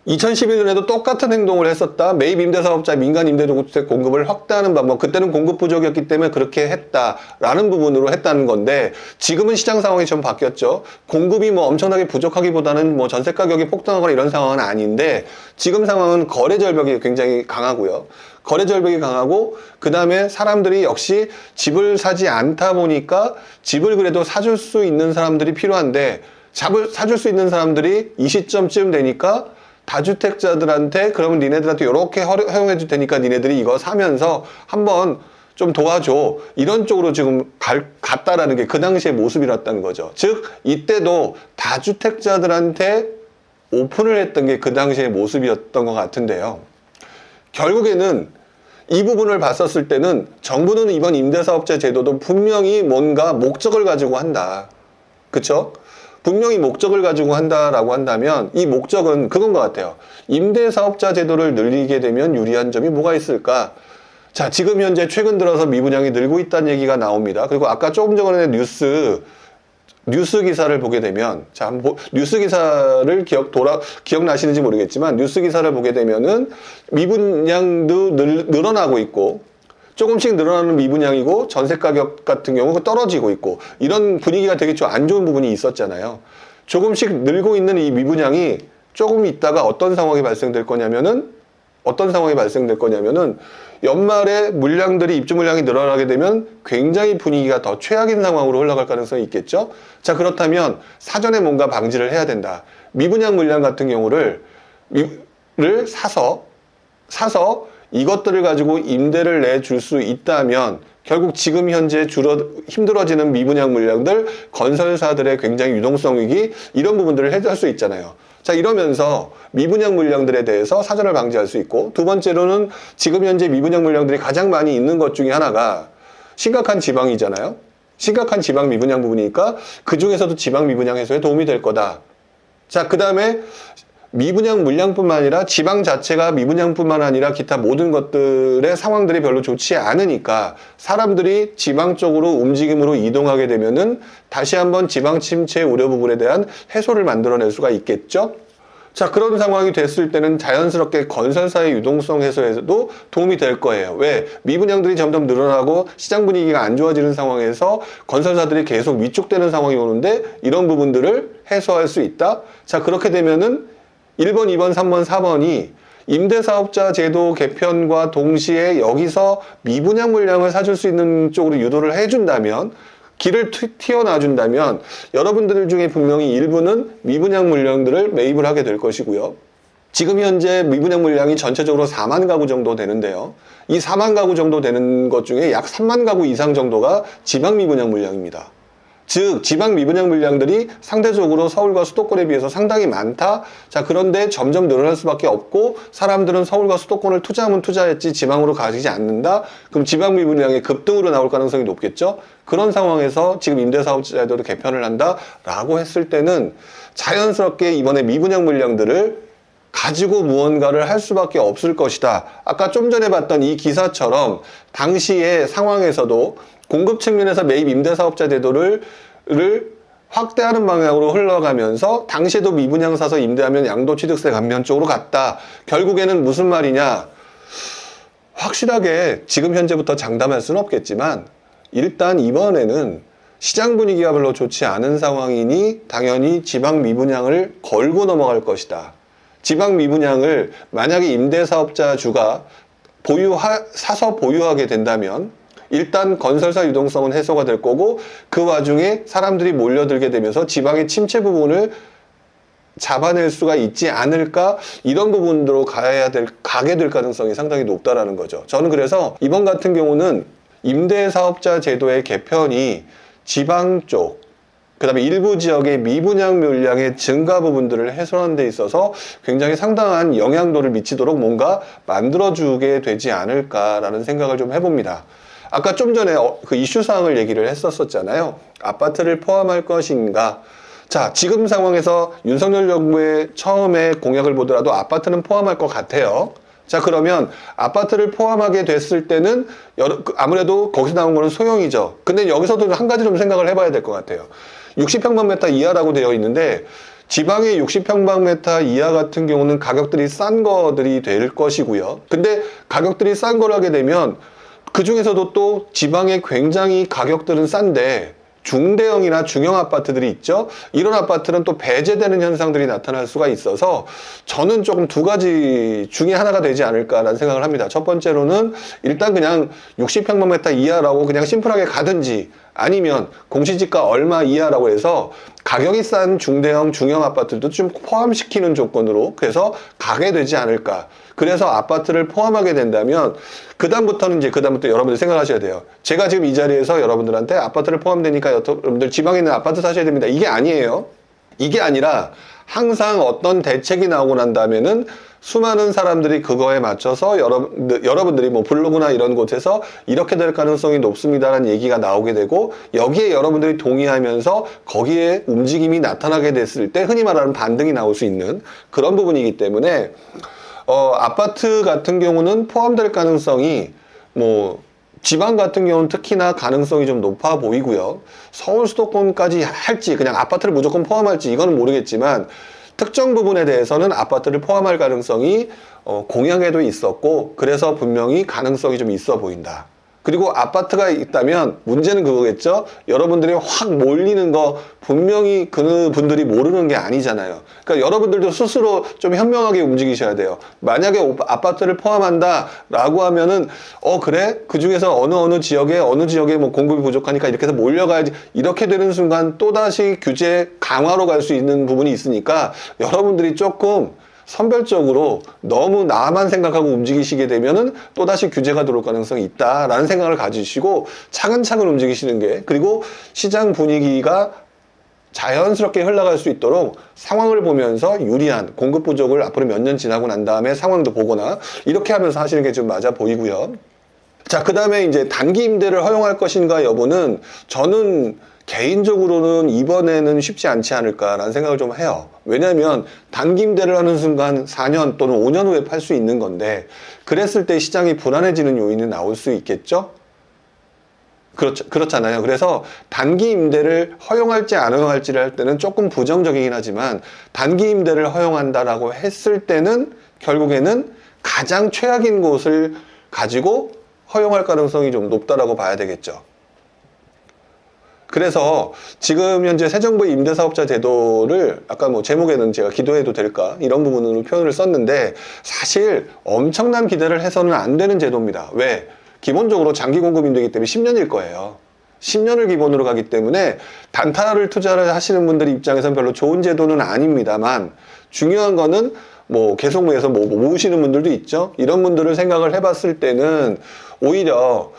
2011년에도 똑같은 행동을 했었다. 매입 임대사업자 민간 임대주택 공급을 확대하는 방법. 그때는 공급 부족이었기 때문에 그렇게 했다라는 부분으로 했다는 건데, 지금은 시장 상황이 좀 바뀌었죠. 공급이 뭐 엄청나게 부족하기보다는 뭐 전세 가격이 폭등하거나 이런 상황은 아닌데, 지금 상황은 거래 절벽이 굉장히 강하고요. 거래 절벽이 강하고, 그 다음에 사람들이 역시 집을 사지 않다 보니까 집을 그래도 사줄 수 있는 사람들이 필요한데, 집을 사줄 수 있는 사람들이 이 시점쯤 되니까 다주택자들한테, 그러면 니네들한테 이렇게 허용해 줄 테니까 니네들이 이거 사면서 한번 좀 도와줘, 이런 쪽으로 지금 갔다라는 게 그 당시의 모습이었다는 거죠. 즉 이때도 다주택자들한테 오픈을 했던 게 그 당시의 모습이었던 것 같은데요. 결국에는 이 부분을 봤었을 때는 정부는 이번 임대사업자 제도도 분명히 뭔가 목적을 가지고 한다. 그쵸? 분명히 목적을 가지고 한다라고 한다면 이 목적은 그건 것 같아요. 임대사업자 제도를 늘리게 되면 유리한 점이 뭐가 있을까? 자, 지금 현재 최근 들어서 미분양이 늘고 있다는 얘기가 나옵니다. 그리고 아까 조금 전에 뉴스 기사를 보게 되면, 자, 뉴스 기사를 기억나시는지 모르겠지만, 뉴스 기사를 보게 되면은 미분양도 늘어나고 있고, 조금씩 늘어나는 미분양이고, 전세 가격 같은 경우가 떨어지고 있고, 이런 분위기가 되게 좀 안 좋은 부분이 있었잖아요. 조금씩 늘고 있는 이 미분양이 조금 있다가 어떤 상황이 발생될 거냐면은, 연말에 입주 물량이 늘어나게 되면 굉장히 분위기가 더 최악인 상황으로 흘러갈 가능성이 있겠죠. 자, 그렇다면 사전에 뭔가 방지를 해야 된다. 미분양 물량 같은 경우를 사서 이것들을 가지고 임대를 내줄 수 있다면 결국 지금 현재 힘들어지는 미분양 물량들, 건설사들의 굉장히 유동성 위기, 이런 부분들을 해결할 수 있잖아요. 자, 이러면서 미분양 물량들에 대해서 사전을 방지할 수 있고, 두 번째로는 지금 현재 미분양 물량들이 가장 많이 있는 것 중에 하나가 심각한 지방이잖아요. 심각한 지방 미분양 부분이니까 그 중에서도 지방 미분양 해소에 도움이 될 거다. 자, 그 다음에 미분양 물량뿐만 아니라 지방 자체가 미분양뿐만 아니라 기타 모든 것들의 상황들이 별로 좋지 않으니까 사람들이 지방 쪽으로 움직임으로 이동하게 되면은 다시 한번 지방 침체 우려 부분에 대한 해소를 만들어낼 수가 있겠죠. 자, 그런 상황이 됐을 때는 자연스럽게 건설사의 유동성 해소에도 도움이 될 거예요. 왜? 미분양들이 점점 늘어나고 시장 분위기가 안 좋아지는 상황에서 건설사들이 계속 위축되는 상황이 오는데 이런 부분들을 해소할 수 있다. 자, 그렇게 되면은 1번, 2번, 3번, 4번이 임대사업자 제도 개편과 동시에 여기서 미분양 물량을 사줄 수 있는 쪽으로 유도를 해준다면, 길을 튀어놔준다면 여러분들 중에 분명히 일부는 미분양 물량들을 매입을 하게 될 것이고요. 지금 현재 미분양 물량이 전체적으로 4만 가구 정도 되는데요. 이 4만 가구 정도 되는 것 중에 약 3만 가구 이상 정도가 지방 미분양 물량입니다. 즉 지방 미분양 물량들이 상대적으로 서울과 수도권에 비해서 상당히 많다. 자, 그런데 점점 늘어날 수밖에 없고 사람들은 서울과 수도권을 투자하면 투자했지 지방으로 가지 않는다. 그럼 지방 미분량이 급등으로 나올 가능성이 높겠죠. 그런 상황에서 지금 임대사업자 제도를 개편을 한다라고 했을 때는 자연스럽게 이번에 미분양 물량들을 가지고 무언가를 할 수밖에 없을 것이다. 아까 좀 전에 봤던 이 기사처럼 당시의 상황에서도 공급 측면에서 매입 임대사업자 제도를 확대하는 방향으로 흘러가면서 당시에도 미분양 사서 임대하면 양도취득세 감면 쪽으로 갔다. 결국에는 무슨 말이냐? 확실하게 지금 현재부터 장담할 수는 없겠지만 일단 이번에는 시장 분위기가 별로 좋지 않은 상황이니 당연히 지방 미분양을 걸고 넘어갈 것이다. 지방 미분양을 만약에 임대사업자 주가 사서 보유하게 된다면 일단 건설사 유동성은 해소가 될 거고 그 와중에 사람들이 몰려들게 되면서 지방의 침체 부분을 잡아낼 수가 있지 않을까, 이런 부분으로 가게 될 가능성이 상당히 높다라는 거죠. 저는 그래서 이번 같은 경우는 임대사업자 제도의 개편이 지방 쪽, 그 다음에 일부 지역의 미분양 물량의 증가 부분들을 해소하는 데 있어서 굉장히 상당한 영향도를 미치도록 뭔가 만들어주게 되지 않을까라는 생각을 좀 해봅니다. 아까 좀 전에 그 이슈사항을 얘기를 했었잖아요. 아파트를 포함할 것인가. 자, 지금 상황에서 윤석열 정부의 처음에 공약을 보더라도 아파트는 포함할 것 같아요. 자, 그러면 아파트를 포함하게 됐을 때는 아무래도 거기서 나온 거는 소형이죠. 근데 여기서도 한 가지 좀 생각을 해봐야 될 것 같아요. 60평방미터 이하라고 되어 있는데 지방의 60평방미터 이하 같은 경우는 가격들이 싼 거들이 될 것이고요. 근데 가격들이 싼 걸 하게 되면 그 중에서도 또 지방의 굉장히 가격들은 싼데 중대형이나 중형 아파트들이 있죠. 이런 아파트는 또 배제되는 현상들이 나타날 수가 있어서 저는 조금 두 가지 중에 하나가 되지 않을까라는 생각을 합니다. 첫 번째로는 일단 그냥 60평방미터 이하라고 그냥 심플하게 가든지, 아니면 공시지가 얼마 이하라고 해서 가격이 싼 중대형, 중형 아파트도 좀 포함시키는 조건으로 그래서 가게 되지 않을까. 그래서 아파트를 포함하게 된다면 그다음부터 여러분들 생각하셔야 돼요. 제가 지금 이 자리에서 여러분들한테 아파트를 포함되니까 여러분들 지방에 있는 아파트 사셔야 됩니다. 이게 아니에요. 이게 아니라 항상 어떤 대책이 나오고 난 다음에는 수많은 사람들이 그거에 맞춰서 여러분들이 뭐 블로그나 이런 곳에서 이렇게 될 가능성이 높습니다라는 얘기가 나오게 되고 여기에 여러분들이 동의하면서 거기에 움직임이 나타나게 됐을 때 흔히 말하는 반등이 나올 수 있는 그런 부분이기 때문에 아파트 같은 경우는 포함될 가능성이 지방 같은 경우는 특히나 가능성이 좀 높아 보이고요. 서울 수도권까지 할지 그냥 아파트를 무조건 포함할지 이거는 모르겠지만 특정 부분에 대해서는 아파트를 포함할 가능성이 공약에도 있었고 그래서 분명히 가능성이 좀 있어 보인다. 그리고 아파트가 있다면 문제는 그거겠죠. 여러분들이 확 몰리는 거 분명히 그 분들이 모르는 게 아니잖아요. 그러니까 여러분들도 스스로 좀 현명하게 움직이셔야 돼요. 만약에 아파트를 포함한다 라고 하면은 그래? 그 중에서 어느 지역에 뭐 공급이 부족하니까 이렇게 해서 몰려가야지, 이렇게 되는 순간 또다시 규제 강화로 갈 수 있는 부분이 있으니까 여러분들이 조금 선별적으로 너무 나만 생각하고 움직이시게 되면은 또다시 규제가 들어올 가능성이 있다라는 생각을 가지시고 차근차근 움직이시는 게, 그리고 시장 분위기가 자연스럽게 흘러갈 수 있도록 상황을 보면서 유리한 공급 부족을 앞으로 몇 년 지나고 난 다음에 상황도 보거나 이렇게 하면서 하시는 게 좀 맞아 보이고요. 자, 그 다음에 이제 단기 임대를 허용할 것인가 여부는 저는 개인적으로는 이번에는 쉽지 않지 않을까라는 생각을 좀 해요. 왜냐하면 단기 임대를 하는 순간 4년 또는 5년 후에 팔 수 있는 건데 그랬을 때 시장이 불안해지는 요인이 나올 수 있겠죠? 그렇잖아요. 그래서 단기 임대를 허용할지 안 허용할지를 할 때는 조금 부정적이긴 하지만 단기 임대를 허용한다라고 했을 때는 결국에는 가장 최악인 곳을 가지고 허용할 가능성이 좀 높다라고 봐야 되겠죠. 그래서 지금 현재 새 정부의 임대사업자 제도를 아까 뭐 제목에는 제가 기도해도 될까 이런 부분으로 표현을 썼는데 사실 엄청난 기대를 해서는 안 되는 제도입니다. 왜? 기본적으로 장기 공급임대이기 때문에 10년일 거예요. 10년을 기본으로 가기 때문에 단타를 투자를 하시는 분들 입장에서는 별로 좋은 제도는 아닙니다만 중요한 거는 뭐 계속해서 뭐 모으시는 분들도 있죠. 이런 분들을 생각을 해봤을 때는 오히려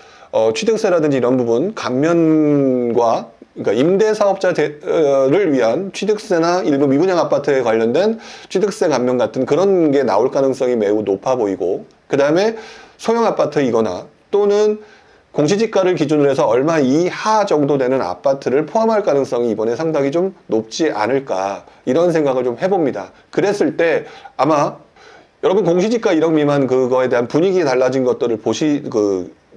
취득세라든지 이런 부분 감면과 그러니까 임대사업자를 위한 취득세나 일부 미분양 아파트에 관련된 취득세 감면 같은 그런 게 나올 가능성이 매우 높아 보이고 그 다음에 소형 아파트이거나 또는 공시지가를 기준으로 해서 얼마 이하 정도 되는 아파트를 포함할 가능성이 이번에 상당히 좀 높지 않을까 이런 생각을 좀 해봅니다. 그랬을 때 아마 여러분 공시지가 1억 미만 그거에 대한 분위기 달라진 것들을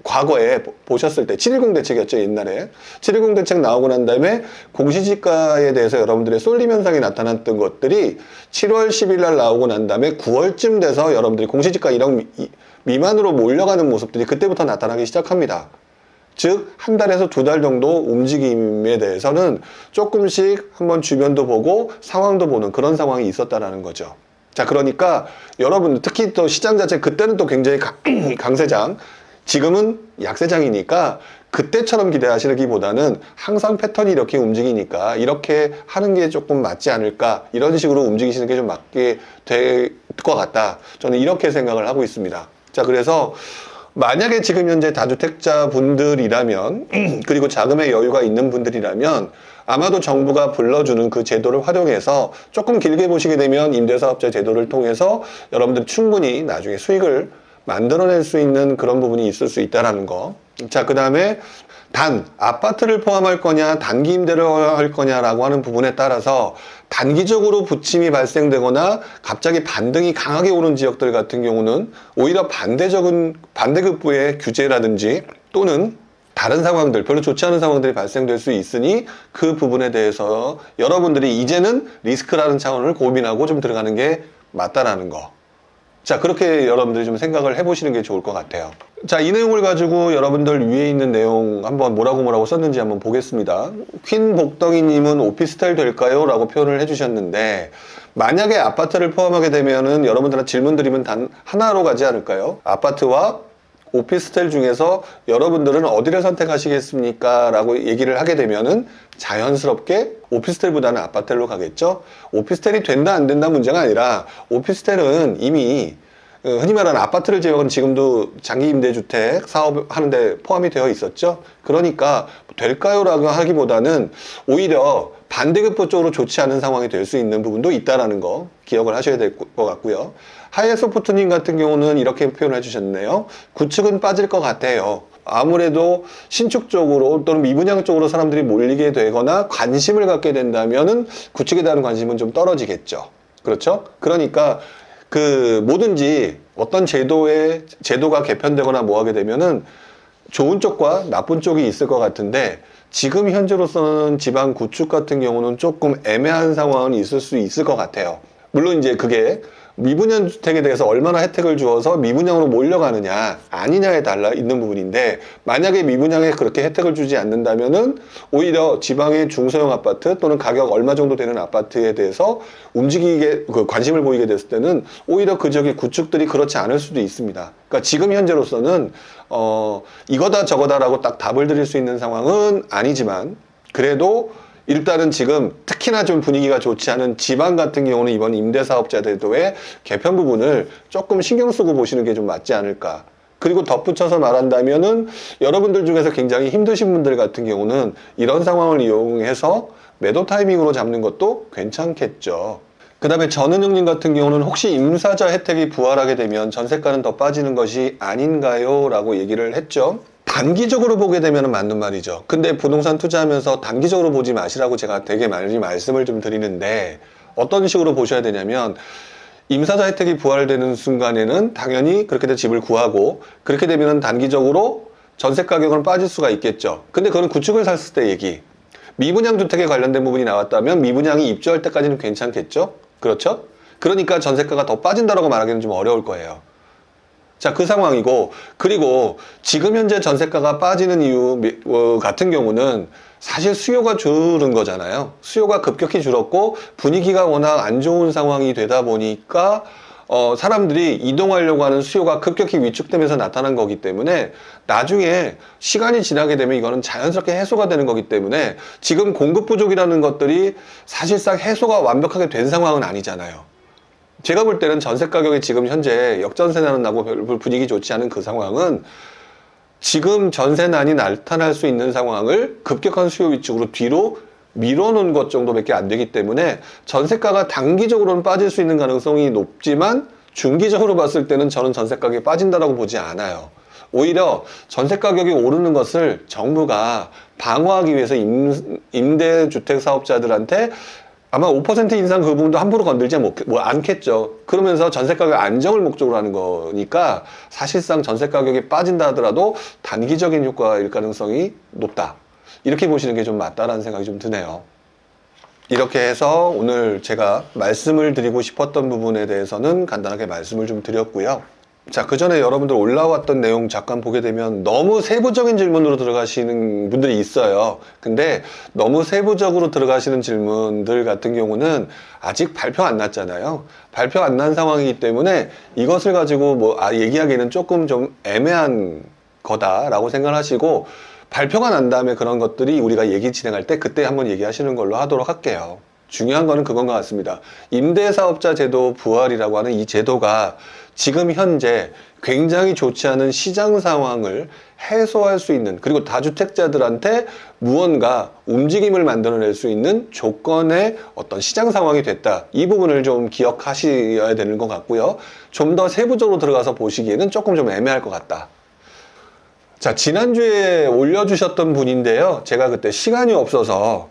과거에 보셨을 때 7.10 대책이었죠. 옛날에 7.10 대책 나오고 난 다음에 공시지가에 대해서 여러분들의 쏠림 현상이 나타났던 것들이 7월 10일 날 나오고 난 다음에 9월쯤 돼서 여러분들이 공시지가 1억 미만으로 몰려가는 모습들이 그때부터 나타나기 시작합니다. 즉 한 달에서 두 달 정도 움직임에 대해서는 조금씩 한번 주변도 보고 상황도 보는 그런 상황이 있었다라는 거죠. 자, 그러니까 여러분 특히 또 시장 자체 그때는 또 굉장히 강세장, 지금은 약세장이니까 그때처럼 기대하시기보다는 항상 패턴이 이렇게 움직이니까 이렇게 하는 게 조금 맞지 않을까 이런 식으로 움직이시는 게 좀 맞게 될 것 같다. 저는 이렇게 생각을 하고 있습니다. 자, 그래서 만약에 지금 현재 다주택자 분들이라면 그리고 자금의 여유가 있는 분들이라면 아마도 정부가 불러주는 그 제도를 활용해서 조금 길게 보시게 되면 임대사업자 제도를 통해서 여러분들 충분히 나중에 수익을 만들어낼 수 있는 그런 부분이 있을 수 있다는 거. 자, 그 다음에 단 아파트를 포함할 거냐 단기 임대를 할 거냐라고 하는 부분에 따라서 단기적으로 부침이 발생되거나 갑자기 반등이 강하게 오는 지역들 같은 경우는 오히려 반대급부의 규제라든지 또는 다른 상황들, 별로 좋지 않은 상황들이 발생될 수 있으니 그 부분에 대해서 여러분들이 이제는 리스크라는 차원을 고민하고 좀 들어가는 게 맞다라는 거. 자, 그렇게 여러분들이 좀 생각을 해보시는 게 좋을 것 같아요. 자, 이 내용을 가지고 여러분들 위에 있는 내용 한번 뭐라고 썼는지 한번 보겠습니다. 퀸 복덩이님은 오피스텔 될까요? 라고 표현을 해주셨는데 만약에 아파트를 포함하게 되면은 여러분들한테 질문 드리면 단 하나로 가지 않을까요? 아파트와 오피스텔 중에서 여러분들은 어디를 선택하시겠습니까? 라고 얘기를 하게 되면은 자연스럽게 오피스텔보다는 아파트로 가겠죠? 오피스텔이 된다 안 된다 문제가 아니라 오피스텔은 이미 흔히 말하는 아파트를 제외하고는 지금도 장기 임대주택 사업하는데 포함이 되어 있었죠. 그러니까 될까요? 라고 하기보다는 오히려 반대급부 쪽으로 좋지 않은 상황이 될 수 있는 부분도 있다는 거 기억을 하셔야 될 것 같고요. 하이소프트님 같은 경우는 이렇게 표현해 주셨네요. 구축은 빠질 것 같아요. 아무래도 신축 쪽으로 또는 미분양 쪽으로 사람들이 몰리게 되거나 관심을 갖게 된다면은 구축에 대한 관심은 좀 떨어지겠죠. 그렇죠? 그러니까 뭐든지 어떤 제도가 개편되거나 뭐 하게 되면은 좋은 쪽과 나쁜 쪽이 있을 것 같은데 지금 현재로서는 지방 구축 같은 경우는 조금 애매한 상황은 있을 수 있을 것 같아요. 물론 이제 그게 미분양 주택에 대해서 얼마나 혜택을 주어서 미분양으로 몰려가느냐 아니냐에 달라 있는 부분인데 만약에 미분양에 그렇게 혜택을 주지 않는다면은 오히려 지방의 중소형 아파트 또는 가격 얼마 정도 되는 아파트에 대해서 관심을 보이게 됐을 때는 오히려 그 지역의 구축들이 그렇지 않을 수도 있습니다. 그러니까 지금 현재로서는 이거다 저거다라고 딱 답을 드릴 수 있는 상황은 아니지만 그래도 일단은 지금 특히나 좀 분위기가 좋지 않은 지방 같은 경우는 이번 임대사업자 제도의 개편 부분을 조금 신경 쓰고 보시는 게 좀 맞지 않을까. 그리고 덧붙여서 말한다면은 여러분들 중에서 굉장히 힘드신 분들 같은 경우는 이런 상황을 이용해서 매도 타이밍으로 잡는 것도 괜찮겠죠. 그 다음에 전은영님 같은 경우는 혹시 임사자 혜택이 부활하게 되면 전세가는 더 빠지는 것이 아닌가요? 라고 얘기를 했죠. 단기적으로 보게 되면 맞는 말이죠. 근데 부동산 투자하면서 단기적으로 보지 마시라고 제가 되게 많이 말씀을 좀 드리는데 어떤 식으로 보셔야 되냐면 임사자 혜택이 부활되는 순간에는 당연히 그렇게 된 집을 구하고 그렇게 되면 단기적으로 전세 가격은 빠질 수가 있겠죠. 근데 그건 구축을 샀을 때 얘기. 미분양 주택에 관련된 부분이 나왔다면 미분양이 입주할 때까지는 괜찮겠죠? 그렇죠? 그러니까 전세가가 더 빠진다라고 말하기는 좀 어려울 거예요. 자, 그 상황이고, 그리고 지금 현재 전세가가 빠지는 이유 같은 경우는 사실 수요가 줄은 거잖아요. 수요가 급격히 줄었고 분위기가 워낙 안 좋은 상황이 되다 보니까 사람들이 이동하려고 하는 수요가 급격히 위축되면서 나타난 거기 때문에 나중에 시간이 지나게 되면 이거는 자연스럽게 해소가 되는 거기 때문에 지금 공급 부족이라는 것들이 사실상 해소가 완벽하게 된 상황은 아니잖아요. 제가 볼 때는 전세 가격이 지금 현재 역전세난은 나고 별 분위기 좋지 않은 그 상황은 지금 전세난이 나타날 수 있는 상황을 급격한 수요 위축으로 뒤로 밀어놓은 것 정도밖에 안 되기 때문에 전세가가 단기적으로는 빠질 수 있는 가능성이 높지만 중기적으로 봤을 때는 저는 전세 가격이 빠진다라고 보지 않아요. 오히려 전세 가격이 오르는 것을 정부가 방어하기 위해서 임대주택 사업자들한테 아마 5% 인상 그 부분도 함부로 건들지 않겠죠. 그러면서 전세 가격 안정을 목적으로 하는 거니까 사실상 전세 가격이 빠진다 하더라도 단기적인 효과일 가능성이 높다. 이렇게 보시는 게 좀 맞다라는 생각이 좀 드네요. 이렇게 해서 오늘 제가 말씀을 드리고 싶었던 부분에 대해서는 간단하게 말씀을 좀 드렸고요. 자, 그 전에 여러분들 올라왔던 내용 잠깐 보게 되면 너무 세부적인 질문으로 들어가시는 분들이 있어요. 근데 너무 세부적으로 들어가시는 질문들 같은 경우는 아직 발표 안 났잖아요. 발표 안 난 상황이기 때문에 이것을 가지고 얘기하기는 조금 좀 애매한 거다라고 생각하시고 발표가 난 다음에 그런 것들이 우리가 얘기 진행할 때 그때 한번 얘기하시는 걸로 하도록 할게요. 중요한 거는 그건 것 같습니다. 임대사업자 제도 부활이라고 하는 이 제도가 지금 현재 굉장히 좋지 않은 시장 상황을 해소할 수 있는, 그리고 다주택자들한테 무언가 움직임을 만들어낼 수 있는 조건의 어떤 시장 상황이 됐다. 이 부분을 좀 기억하셔야 되는 것 같고요. 좀 더 세부적으로 들어가서 보시기에는 조금 좀 애매할 것 같다. 자, 지난주에 올려주셨던 분인데요. 제가 그때 시간이 없어서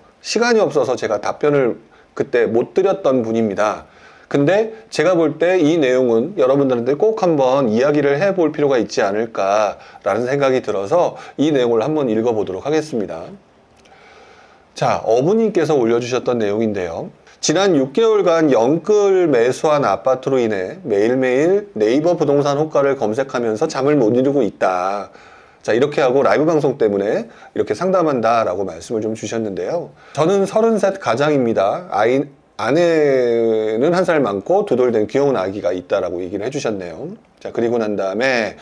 제가 답변을 그때 못 드렸던 분입니다. 근데 제가 볼 때 이 내용은 여러분들한테 꼭 한번 이야기를 해볼 필요가 있지 않을까라는 생각이 들어서 이 내용을 한번 읽어보도록 하겠습니다. 자, 어부님께서 올려주셨던 내용인데요. 지난 6개월간 영끌 매수한 아파트로 인해 매일매일 네이버 부동산 호가를 검색하면서 잠을 못 이루고 있다. 자, 이렇게 하고 라이브 방송 때문에 이렇게 상담한다 라고 말씀을 좀 주셨는데요. 저는 33 가장입니다. 아내는 1살 많고 2돌 된 귀여운 아기가 있다라고 얘기를 해주셨네요. 자, 그리고 난 다음에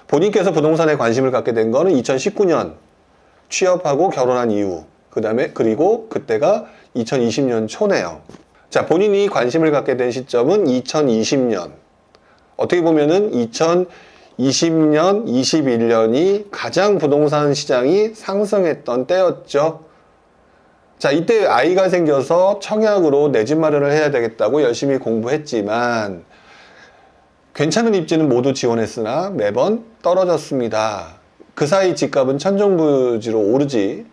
본인께서 부동산에 관심을 갖게 된 거는 2019년 취업하고 결혼한 이후, 그리고 그때가 2020년 초네요. 자, 본인이 관심을 갖게 된 시점은 2020년. 어떻게 보면은 2020년, 21년이 가장 부동산 시장이 상승했던 때였죠. 자, 이때 아이가 생겨서 청약으로 내 집 마련을 해야 되겠다고 열심히 공부했지만 괜찮은 입지는 모두 지원했으나 매번 떨어졌습니다. 그 사이 집값은 천정부지로 오르지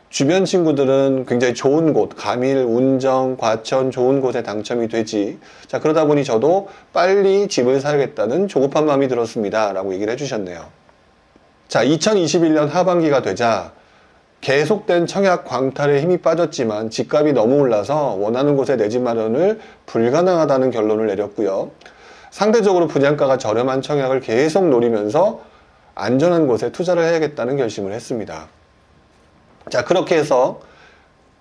주변 친구들은 굉장히 좋은 곳, 가밀, 운정, 과천 좋은 곳에 당첨이 되지. 자, 그러다 보니 저도 빨리 집을 사야겠다는 조급한 마음이 들었습니다. 라고 얘기를 해주셨네요. 자, 2021년 하반기가 되자 계속된 청약 광탈에 힘이 빠졌지만 집값이 너무 올라서 원하는 곳에 내 집 마련을 불가능하다는 결론을 내렸고요. 상대적으로 분양가가 저렴한 청약을 계속 노리면서 안전한 곳에 투자를 해야겠다는 결심을 했습니다. 자, 그렇게 해서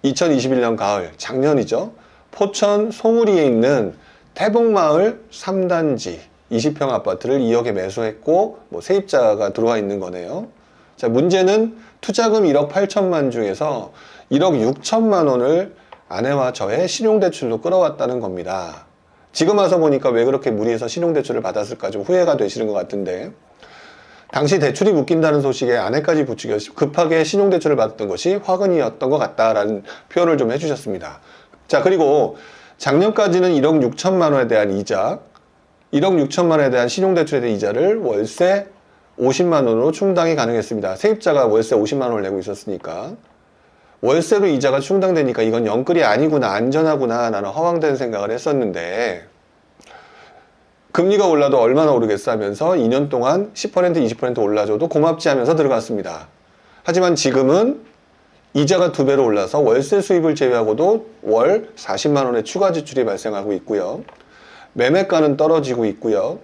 2021년 가을, 작년이죠. 포천 송우리에 있는 태복마을 3단지 20평 아파트를 2억에 매수했고 세입자가 들어와 있는 거네요. 자, 문제는 투자금 1억 8천만 중에서 1억 6천만 원을 아내와 저의 신용대출로 끌어왔다는 겁니다. 지금 와서 보니까 왜 그렇게 무리해서 신용대출을 받았을까 좀 후회가 되시는 것 같은데, 당시 대출이 묶인다는 소식에 아내까지 부추겨 급하게 신용대출을 받았던 것이 화근이었던 것 같다라는 표현을 좀 해주셨습니다. 자, 그리고 작년까지는 1억 6천만 원에 대한 이자, 1억 6천만 원에 대한 신용대출에 대한 이자를 월세 50만 원으로 충당이 가능했습니다. 세입자가 월세 50만 원을 내고 있었으니까. 월세로 이자가 충당되니까 이건 영끌이 아니구나, 안전하구나 라는 허황된 생각을 했었는데, 금리가 올라도 얼마나 오르겠어 하면서 2년 동안 10% 20% 올라줘도 고맙지 하면서 들어갔습니다. 하지만 지금은 이자가 2배로 올라서 월세 수입을 제외하고도 월 40만 원의 추가 지출이 발생하고 있고요. 매매가는 떨어지고 있고요.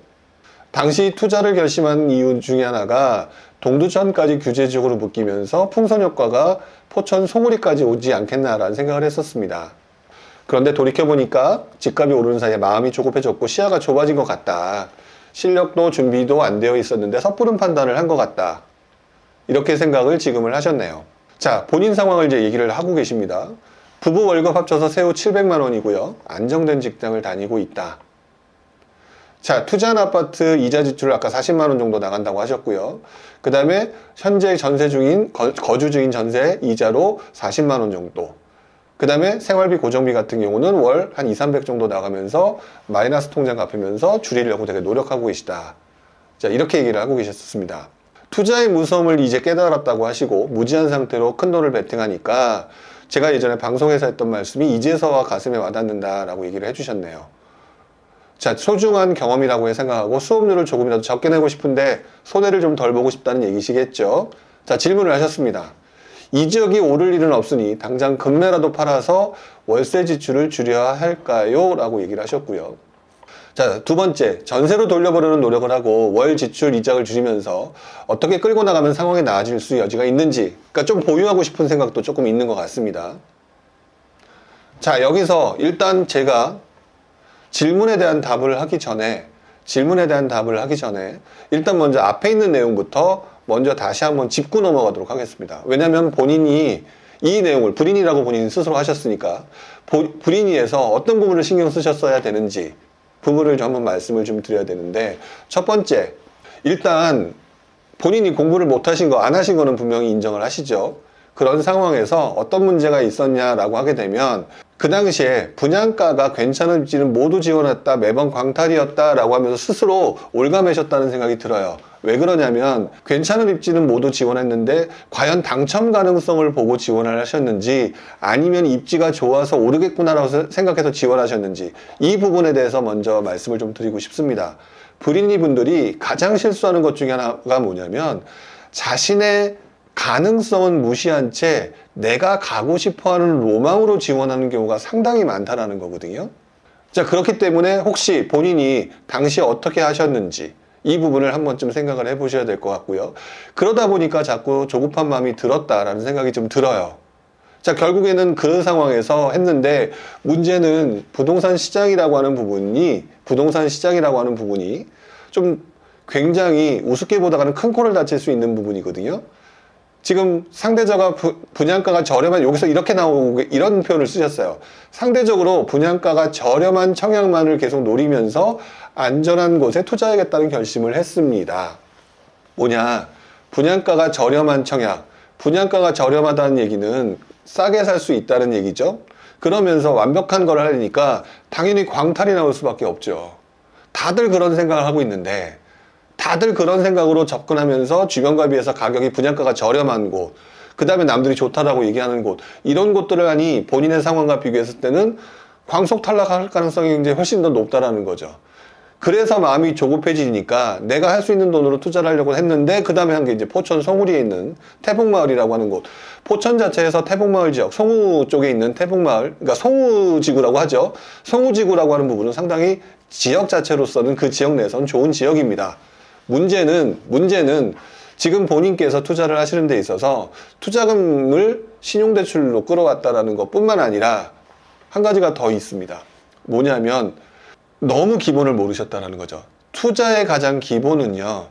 당시 투자를 결심한 이유 중에 하나가 동두천까지 규제지역으로 묶이면서 풍선 효과가 포천 송우리까지 오지 않겠나라는 생각을 했었습니다. 그런데 돌이켜보니까 집값이 오르는 사이에 마음이 조급해졌고 시야가 좁아진 것 같다. 실력도 준비도 안 되어 있었는데 섣부른 판단을 한 것 같다. 이렇게 생각을 지금을 하셨네요. 자, 본인 상황을 이제 얘기를 하고 계십니다. 부부 월급 합쳐서 세후 700만 원이고요. 안정된 직장을 다니고 있다. 자, 투자한 아파트 이자 지출 아까 40만 원 정도 나간다고 하셨고요. 그 다음에 현재 전세 중인, 거주 중인 전세 이자로 40만 원 정도. 그 다음에 생활비 고정비 같은 경우는 월 한 2, 300 정도 나가면서 마이너스 통장 갚으면서 줄이려고 되게 노력하고 계시다. 자, 이렇게 얘기를 하고 계셨습니다. 투자의 무서움을 이제 깨달았다고 하시고 무지한 상태로 큰 돈을 베팅하니까 제가 예전에 방송에서 했던 말씀이 이제서야 가슴에 와닿는다라고 얘기를 해주셨네요. 자, 소중한 경험이라고 생각하고 수업료를 조금이라도 적게 내고 싶은데 손해를 좀 덜 보고 싶다는 얘기시겠죠. 자, 질문을 하셨습니다. 이 지역이 오를 일은 없으니 당장 금매라도 팔아서 월세 지출을 줄여야 할까요? 라고 얘기를 하셨고요. 자, 두 번째, 전세로 돌려보려는 노력을 하고 월 지출 이자를 줄이면서 어떻게 끌고 나가면 상황이 나아질 수 여지가 있는지, 그러니까 좀 보유하고 싶은 생각도 조금 있는 것 같습니다. 자, 여기서 일단 제가 질문에 대한 답을 하기 전에 일단 먼저 앞에 있는 내용부터 먼저 다시 한번 짚고 넘어가도록 하겠습니다. 왜냐하면 본인이 이 내용을 불인이라고 본인이 스스로 하셨으니까 불인이에서 어떤 부분을 신경 쓰셨어야 되는지 부분을 좀 한번 말씀을 좀 드려야 되는데, 첫 번째, 일단 본인이 공부를 못 하신 거, 안 하신 거는 분명히 인정을 하시죠. 그런 상황에서 어떤 문제가 있었냐라고 하게 되면 그 당시에 분양가가 괜찮은 입지는 모두 지원했다, 매번 광탈이었다라고 하면서 스스로 올가매셨다는 생각이 들어요. 왜 그러냐면 괜찮은 입지는 모두 지원했는데 과연 당첨 가능성을 보고 지원을 하셨는지 아니면 입지가 좋아서 오르겠구나라고 생각해서 지원하셨는지, 이 부분에 대해서 먼저 말씀을 좀 드리고 싶습니다. 불인이 분들이 가장 실수하는 것 중에 하나가 뭐냐면 자신의 가능성은 무시한 채 내가 가고 싶어하는 로망으로 지원하는 경우가 상당히 많다라는 거거든요. 자, 그렇기 때문에 혹시 본인이 당시에 어떻게 하셨는지 이 부분을 한 번쯤 생각을 해보셔야 될 것 같고요. 그러다 보니까 자꾸 조급한 마음이 들었다라는 생각이 좀 들어요. 자, 결국에는 그런 상황에서 했는데 문제는 부동산 시장이라고 하는 부분이 좀 굉장히 우습게 보다가는 큰 코를 다칠 수 있는 부분이거든요. 지금 상대적으로 분양가가 저렴한, 여기서 이렇게 나오고 이런 표현을 쓰셨어요. 상대적으로 분양가가 저렴한 청약만을 계속 노리면서 안전한 곳에 투자하겠다는 결심을 했습니다. 뭐냐? 분양가가 저렴한 청약. 분양가가 저렴하다는 얘기는 싸게 살 수 있다는 얘기죠. 그러면서 완벽한 걸 하려니까 당연히 광탈이 나올 수밖에 없죠. 다들 그런 생각을 하고 있는데, 다들 그런 생각으로 접근하면서 주변과 비해서 가격이 분양가가 저렴한 곳, 그 다음에 남들이 좋다라고 얘기하는 곳, 이런 곳들을 하니 본인의 상황과 비교했을 때는 광속 탈락할 가능성이 굉장히 훨씬 더 높다라는 거죠. 그래서 마음이 조급해지니까 내가 할 수 있는 돈으로 투자를 하려고 했는데, 그 다음에 한 게 이제 포천 송우리에 있는 태북마을이라고 하는 곳. 포천 자체에서 태북마을 지역, 송우 쪽에 있는 태북마을, 그러니까 송우지구라고 하죠. 송우지구라고 하는 부분은 상당히 지역 자체로서는 그 지역 내에서는 좋은 지역입니다. 문제는 지금 본인께서 투자를 하시는 데 있어서 투자금을 신용대출로 끌어왔다라는 것 뿐만 아니라 한 가지가 더 있습니다. 뭐냐면 너무 기본을 모르셨다는 거죠. 투자의 가장 기본은요,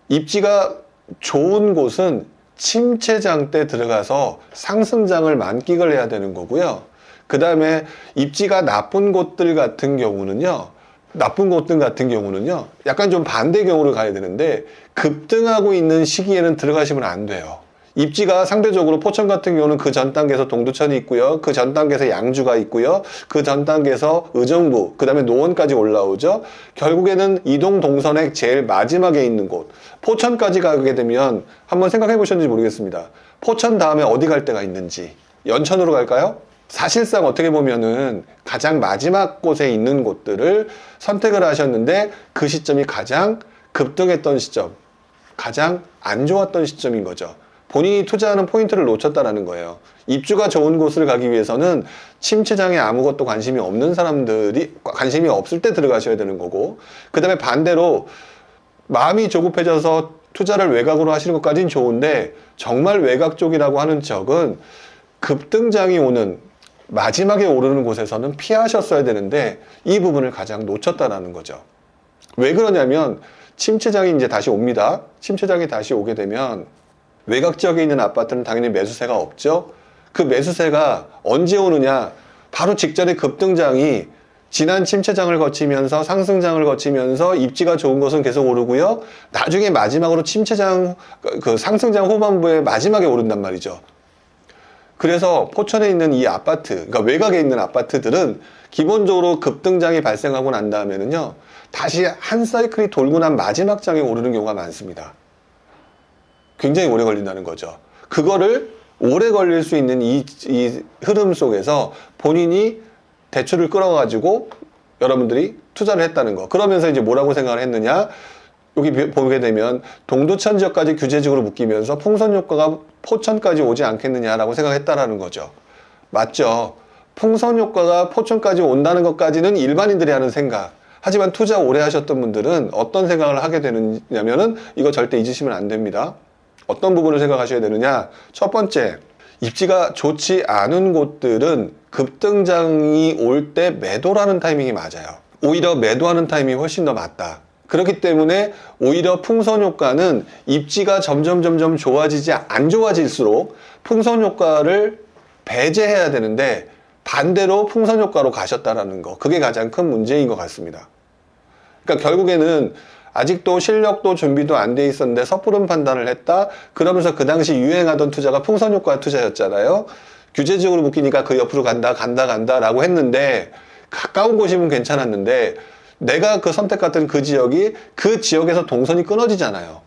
입지가 좋은 곳은 침체장 때 들어가서 상승장을 만끽을 해야 되는 거고요. 그 다음에 입지가 나쁜 곳들 같은 경우는요, 약간 좀 반대 경우를 가야 되는데, 급등하고 있는 시기에는 들어가시면 안 돼요. 입지가 상대적으로 포천 같은 경우는 그 전 단계에서 동두천이 있고요. 그 전 단계에서 양주가 있고요. 그 전 단계에서 의정부, 그 다음에 노원까지 올라오죠. 결국에는 이동 동선의 제일 마지막에 있는 곳. 포천까지 가게 되면 한번 생각해 보셨는지 모르겠습니다. 포천 다음에 어디 갈 데가 있는지. 연천으로 갈까요? 사실상 어떻게 보면은 가장 마지막 곳에 있는 곳들을 선택을 하셨는데 그 시점이 가장 급등했던 시점, 가장 안 좋았던 시점인 거죠. 본인이 투자하는 포인트를 놓쳤다라는 거예요. 입주가 좋은 곳을 가기 위해서는 침체장에 아무것도 관심이 없는 사람들이 관심이 없을 때 들어가셔야 되는 거고, 그 다음에 반대로 마음이 조급해져서 투자를 외곽으로 하시는 것까지는 좋은데 정말 외곽 쪽이라고 하는 적은 급등장이 오는 마지막에 오르는 곳에서는 피하셨어야 되는데 이 부분을 가장 놓쳤다라는 거죠. 왜 그러냐면 침체장이 이제 다시 옵니다. 침체장이 다시 오게 되면 외곽 지역에 있는 아파트는 당연히 매수세가 없죠. 그 매수세가 언제 오느냐? 바로 직전에 급등장이 지난 침체장을 거치면서 상승장을 거치면서 입지가 좋은 것은 계속 오르고요. 나중에 마지막으로 침체장, 그 상승장 후반부에 마지막에 오른단 말이죠. 그래서 포천에 있는 이 아파트, 그러니까 외곽에 있는 아파트들은 기본적으로 급등장이 발생하고 난 다음에는요, 다시 한 사이클이 돌고 난 마지막 장에 오르는 경우가 많습니다. 굉장히 오래 걸린다는 거죠. 그거를 오래 걸릴 수 있는 이 흐름 속에서 본인이 대출을 끌어가지고 여러분들이 투자를 했다는 거. 그러면서 이제 뭐라고 생각을 했느냐? 여기 보게 되면 동두천 지역까지 규제적으로 묶이면서 풍선 효과가 포천까지 오지 않겠느냐라고 생각했다라는 거죠. 맞죠? 풍선 효과가 포천까지 온다는 것까지는 일반인들이 하는 생각. 하지만 투자 오래 하셨던 분들은 어떤 생각을 하게 되느냐면은 이거 절대 잊으시면 안 됩니다. 어떤 부분을 생각하셔야 되느냐? 첫 번째, 입지가 좋지 않은 곳들은 급등장이 올 때 매도라는 타이밍이 맞아요. 오히려 매도하는 타이밍이 훨씬 더 맞다. 그렇기 때문에 오히려 풍선 효과는 입지가 점점 좋아지지 안 좋아질수록 풍선 효과를 배제해야 되는데 반대로 풍선 효과로 가셨다라는 거. 그게 가장 큰 문제인 것 같습니다. 그러니까 결국에는 아직도 실력도 준비도 안 돼 있었는데 섣부른 판단을 했다. 그러면서 그 당시 유행하던 투자가 풍선 효과 투자였잖아요. 규제적으로 묶이니까 그 옆으로 간다 라고 했는데 가까운 곳이면 괜찮았는데 내가 그 선택했던 그 지역이 그 지역에서 동선이 끊어지잖아요.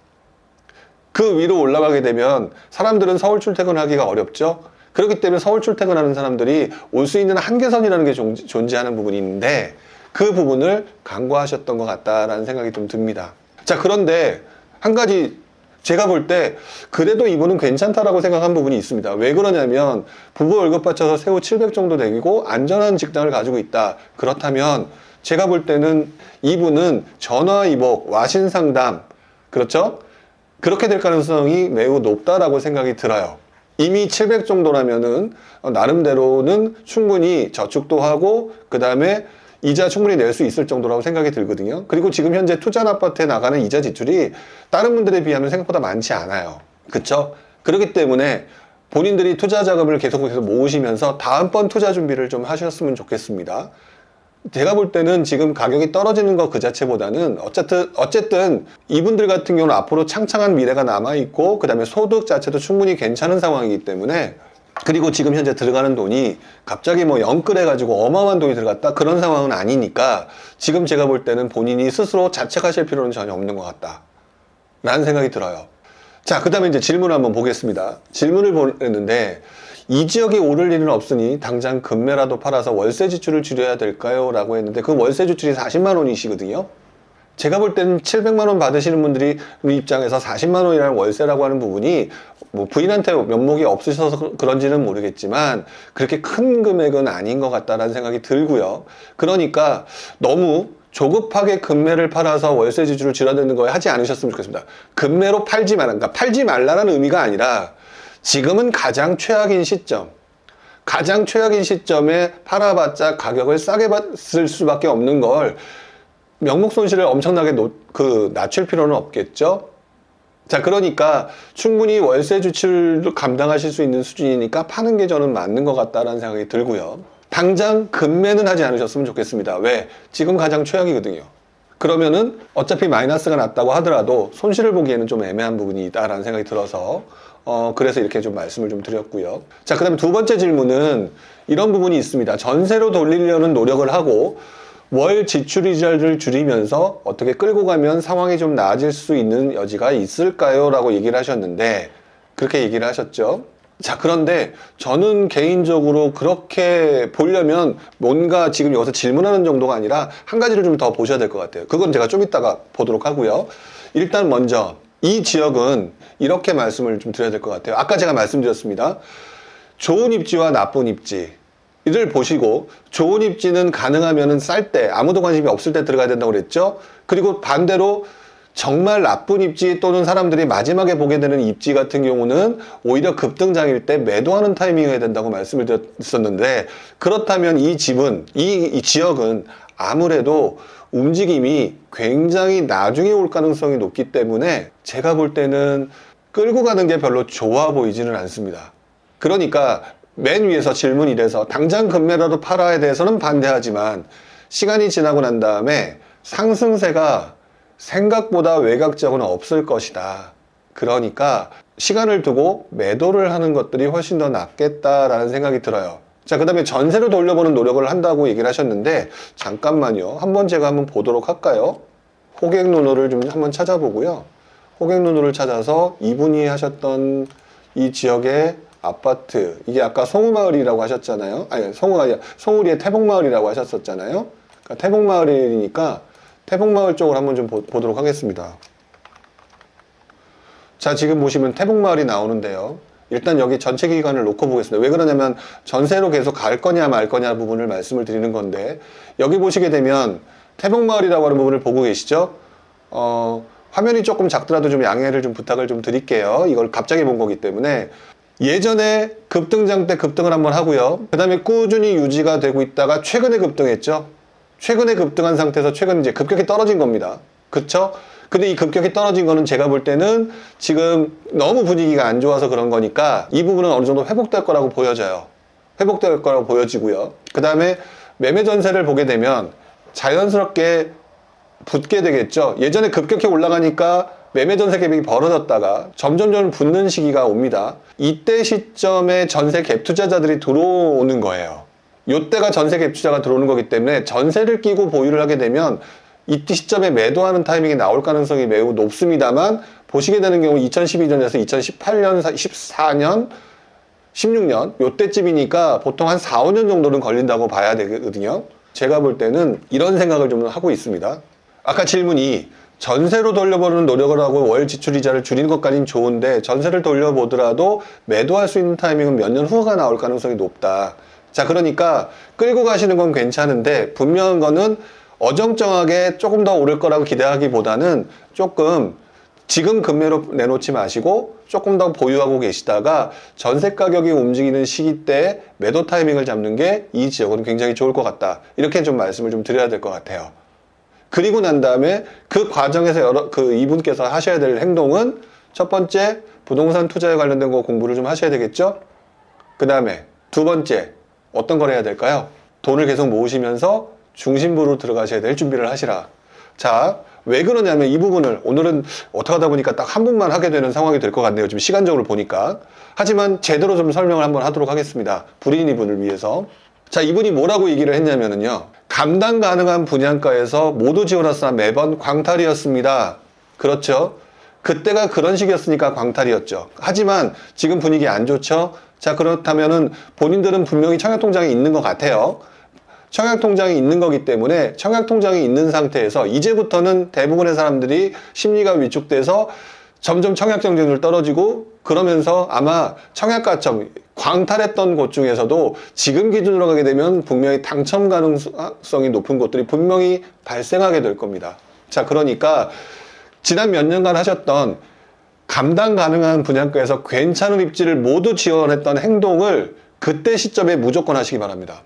그 위로 올라가게 되면 사람들은 서울 출퇴근하기가 어렵죠. 그렇기 때문에 서울 출퇴근하는 사람들이 올 수 있는 한계선이라는 게 존재하는 부분이 있는데 그 부분을 간과하셨던 것 같다라는 생각이 좀 듭니다. 자, 그런데 한 가지 제가 볼 때 그래도 이분은 괜찮다라고 생각한 부분이 있습니다. 왜 그러냐면 부부 월급 받쳐서 세후 700 정도 되고 안전한 직장을 가지고 있다. 그렇다면 제가 볼 때는 이분은 전화위복, 와신상담, 그렇죠? 그렇게 될 가능성이 매우 높다라고 생각이 들어요. 이미 700 정도라면은 나름대로는 충분히 저축도 하고 그 다음에 이자 충분히 낼 수 있을 정도라고 생각이 들거든요. 그리고 지금 현재 투자 아파트에 나가는 이자 지출이 다른 분들에 비하면 생각보다 많지 않아요. 그쵸? 그렇기 때문에 본인들이 투자 자금을 계속해서 모으시면서 다음번 투자 준비를 좀 하셨으면 좋겠습니다. 제가 볼 때는 지금 가격이 떨어지는 것 그 자체보다는 어쨌든 이분들 같은 경우는 앞으로 창창한 미래가 남아있고 그 다음에 소득 자체도 충분히 괜찮은 상황이기 때문에 그리고 지금 현재 들어가는 돈이 갑자기 뭐 영끌해가지고 어마어마한 돈이 들어갔다 그런 상황은 아니니까 지금 제가 볼 때는 본인이 스스로 자책하실 필요는 전혀 없는 것 같다 라는 생각이 들어요. 자, 그 다음에 이제 질문을 한번 보겠습니다. 질문을 보냈는데 이 지역이 오를 일은 없으니 당장 금매라도 팔아서 월세 지출을 줄여야 될까요? 라고 했는데 그 월세 지출이 40만 원이시거든요. 제가 볼 때는 700만 원 받으시는 분들이 입장에서 40만 원이라는 월세라고 하는 부분이 뭐 부인한테 면목이 없으셔서 그런지는 모르겠지만 그렇게 큰 금액은 아닌 것 같다라는 생각이 들고요. 그러니까 너무 조급하게 금매를 팔아서 월세 지출을 줄여드는 거에 하지 않으셨으면 좋겠습니다. 금매로 팔지 말라. 그러니까 팔지 말라는 의미가 아니라 지금은 가장 최악인 시점. 가장 최악인 시점에 팔아봤자 가격을 싸게 받을 수밖에 없는 걸 명목 손실을 엄청나게 낮출 필요는 없겠죠. 자, 그러니까 충분히 월세 지출도 감당하실 수 있는 수준이니까 파는 게 저는 맞는 것 같다라는 생각이 들고요. 당장 금매는 하지 않으셨으면 좋겠습니다. 왜? 지금 가장 최악이거든요. 그러면은 어차피 마이너스가 났다고 하더라도 손실을 보기에는 좀 애매한 부분이 있다라는 생각이 들어서 그래서 이렇게 좀 말씀을 좀 드렸고요. 자, 그 다음에 두 번째 질문은 이런 부분이 있습니다. 전세로 돌리려는 노력을 하고 월 지출 이자를 줄이면서 어떻게 끌고 가면 상황이 좀 나아질 수 있는 여지가 있을까요? 라고 얘기를 하셨는데 그렇게 얘기를 하셨죠. 자, 그런데 저는 개인적으로 그렇게 보려면 뭔가 지금 여기서 질문하는 정도가 아니라 한 가지를 좀 더 보셔야 될 것 같아요. 그건 제가 좀 이따가 보도록 하고요. 일단 먼저 이 지역은 이렇게 말씀을 좀 드려야 될 것 같아요. 아까 제가 말씀드렸습니다. 좋은 입지와 나쁜 입지 를 보시고 좋은 입지는 가능하면 쌀 때 아무도 관심이 없을 때 들어가야 된다고 그랬죠. 그리고 반대로 정말 나쁜 입지 또는 사람들이 마지막에 보게 되는 입지 같은 경우는 오히려 급등장일 때 매도하는 타이밍을 해야 된다고 말씀을 드렸었는데, 그렇다면 이 집은, 이 지역은 아무래도 움직임이 굉장히 나중에 올 가능성이 높기 때문에 제가 볼 때는 끌고 가는 게 별로 좋아 보이지는 않습니다. 그러니까 맨 위에서 질문 이래서 당장 급매라도 팔아야 돼서는 반대하지만, 시간이 지나고 난 다음에 상승세가 생각보다 외곽적으로는 없을 것이다. 그러니까 시간을 두고 매도를 하는 것들이 훨씬 더 낫겠다라는 생각이 들어요. 자, 그 다음에 전세로 돌려보는 노력을 한다고 얘기를 하셨는데, 잠깐만요. 제가 한번 보도록 할까요? 호객 노노를 좀 한번 찾아보고요. 호객 노노를 찾아서 이분이 하셨던 이 지역의 아파트, 이게 아까 송우마을이라고 하셨잖아요. 아니, 송우가 아니라 송우리의 태복마을이라고 하셨었잖아요. 그러니까 태복마을이니까 태복마을 쪽을 한번 좀 보도록 하겠습니다. 자, 지금 보시면 태복마을이 나오는데요. 일단 여기 전체 기간을 놓고 보겠습니다. 왜 그러냐면 전세로 계속 갈 거냐 말 거냐 부분을 말씀을 드리는 건데, 여기 보시게 되면 태복마을이라고 하는 부분을 보고 계시죠? 화면이 조금 작더라도 좀 양해를 좀 부탁을 좀 드릴게요. 이걸 갑자기 본 거기 때문에. 예전에 급등장 때 급등을 한번 하고요. 그 다음에 꾸준히 유지가 되고 있다가 최근에 급등했죠. 최근에 급등한 상태에서 최근 이제 급격히 떨어진 겁니다. 그쵸? 근데 이 급격히 떨어진 거는 제가 볼 때는 지금 너무 분위기가 안 좋아서 그런 거니까 이 부분은 어느 정도 회복될 거라고 보여져요. 회복될 거라고 보여지고요. 그 다음에 매매 전세를 보게 되면 자연스럽게 붙게 되겠죠. 예전에 급격히 올라가니까 매매 전세 갭이 벌어졌다가 점점 붙는 시기가 옵니다. 이때 시점에 전세 갭 투자자들이 들어오는 거예요. 이때가 전세 갭 투자가 들어오는 거기 때문에 전세를 끼고 보유를 하게 되면 이때 시점에 매도하는 타이밍이 나올 가능성이 매우 높습니다만, 보시게 되는 경우 2012년에서 2018년, 14년, 16년 요때쯤이니까 보통 한 4, 5년 정도는 걸린다고 봐야 되거든요. 제가 볼 때는 이런 생각을 좀 하고 있습니다. 아까 질문이 전세로 돌려보는 노력을 하고 월 지출이자를 줄이는 것까지는 좋은데, 전세를 돌려보더라도 매도할 수 있는 타이밍은 몇 년 후가 나올 가능성이 높다. 자, 그러니까 끌고 가시는 건 괜찮은데, 분명한 거는 어정쩡하게 조금 더 오를 거라고 기대하기보다는 조금 지금 급매로 내놓지 마시고 조금 더 보유하고 계시다가 전세 가격이 움직이는 시기 때 매도 타이밍을 잡는 게 이 지역은 굉장히 좋을 것 같다. 이렇게 좀 말씀을 좀 드려야 될 것 같아요. 그리고 난 다음에 그 과정에서 이분께서 하셔야 될 행동은, 첫 번째, 부동산 투자에 관련된 거 공부를 좀 하셔야 되겠죠? 그 다음에 두 번째, 어떤 걸 해야 될까요? 돈을 계속 모으시면서 중심부로 들어가셔야 될 준비를 하시라. 자, 왜 그러냐면 이 부분을 오늘은 어떻게 하다 보니까 딱 한 분만 하게 되는 상황이 될 것 같네요. 지금 시간적으로 보니까. 하지만 제대로 좀 설명을 한번 하도록 하겠습니다. 불인 이분을 위해서. 자, 이분이 뭐라고 얘기를 했냐면요. 감당 가능한 분양가에서 모두 지어놨으나 매번 광탈이었습니다. 그렇죠? 그때가 그런 식이었으니까 광탈이었죠. 하지만 지금 분위기 안 좋죠? 자, 그렇다면은 본인들은 분명히 청약통장이 있는 것 같아요. 청약통장이 있는 거기 때문에 청약통장이 있는 상태에서 이제부터는 대부분의 사람들이 심리가 위축돼서 점점 청약 경쟁률 떨어지고, 그러면서 아마 청약가점 광탈했던 곳 중에서도 지금 기준으로 가게 되면 분명히 당첨 가능성이 높은 곳들이 분명히 발생하게 될 겁니다. 자, 그러니까 지난 몇 년간 하셨던 감당 가능한 분양가에서 괜찮은 입지를 모두 지원했던 행동을 그때 시점에 무조건 하시기 바랍니다.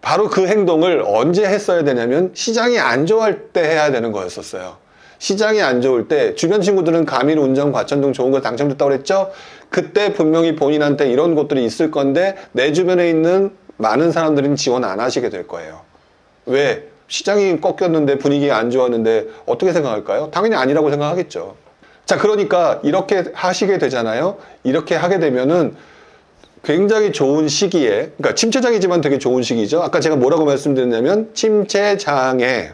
바로 그 행동을 언제 했어야 되냐면 시장이 안 좋을 때 해야 되는 거였었어요. 시장이 안 좋을 때 주변 친구들은 가밀, 운정, 과천 등 좋은 거 당첨됐다고 그랬죠? 그때 분명히 본인한테 이런 곳들이 있을 건데 내 주변에 있는 많은 사람들은 지원 안 하시게 될 거예요. 왜? 시장이 꺾였는데 분위기가 안 좋았는데 어떻게 생각할까요? 당연히 아니라고 생각하겠죠. 자, 그러니까 이렇게 하시게 되잖아요. 이렇게 하게 되면은 굉장히 좋은 시기에, 그러니까 침체장이지만 되게 좋은 시기죠. 아까 제가 뭐라고 말씀드렸냐면 침체장에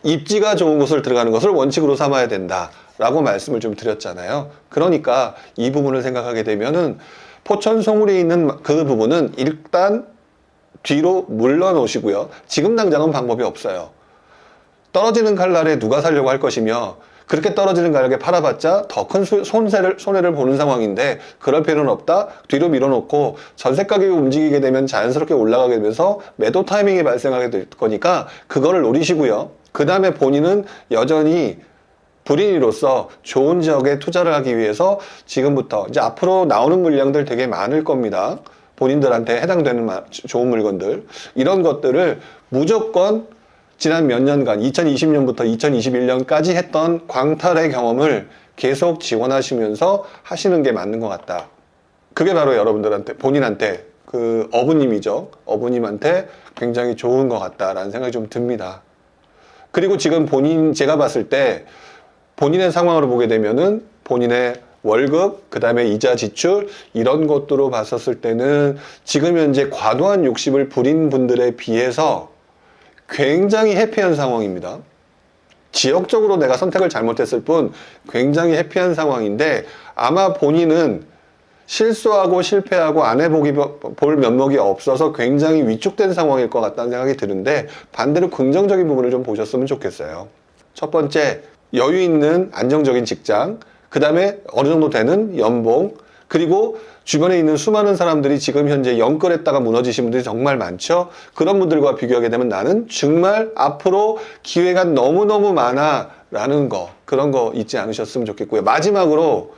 입지가 좋은 곳을 들어가는 것을 원칙으로 삼아야 된다 라고 말씀을 좀 드렸잖아요. 그러니까 이 부분을 생각하게 되면은 포천 송울에 있는 그 부분은 일단 뒤로 물러놓으시고요. 지금 당장은 방법이 없어요. 떨어지는 칼날에 누가 사려고 할 것이며, 그렇게 떨어지는 가격에 팔아봤자 더 큰 손해를 보는 상황인데 그럴 필요는 없다. 뒤로 밀어놓고 전세 가격이 움직이게 되면 자연스럽게 올라가게 되면서 매도 타이밍이 발생하게 될 거니까 그거를 노리시고요. 그 다음에 본인은 여전히 불인이로서 좋은 지역에 투자를 하기 위해서 지금부터 이제 앞으로 나오는 물량들 되게 많을 겁니다. 본인들한테 해당되는 좋은 물건들, 이런 것들을 무조건 지난 몇 년간 2020년부터 2021년까지 했던 광탈의 경험을 계속 지원하시면서 하시는 게 맞는 것 같다. 그게 바로 여러분들한테, 본인한테, 그 어부님이죠. 어부님한테 굉장히 좋은 것 같다라는 생각이 좀 듭니다. 그리고 지금 제가 봤을 때 본인의 상황으로 보게 되면은 본인의 월급, 그 다음에 이자 지출, 이런 것들로 봤었을 때는 지금 현재 과도한 욕심을 부린 분들에 비해서 굉장히 해피한 상황입니다. 지역적으로 내가 선택을 잘못했을 뿐 굉장히 해피한 상황인데, 아마 본인은 실수하고 실패하고 안 볼 면목이 없어서 굉장히 위축된 상황일 것 같다는 생각이 드는데, 반대로 긍정적인 부분을 좀 보셨으면 좋겠어요. 첫 번째, 여유 있는 안정적인 직장, 그 다음에 어느 정도 되는 연봉, 그리고 주변에 있는 수많은 사람들이 지금 현재 영끌했다가 무너지신 분들이 정말 많죠. 그런 분들과 비교하게 되면 나는 정말 앞으로 기회가 너무너무 많아 라는 거, 그런 거 잊지 않으셨으면 좋겠고요. 마지막으로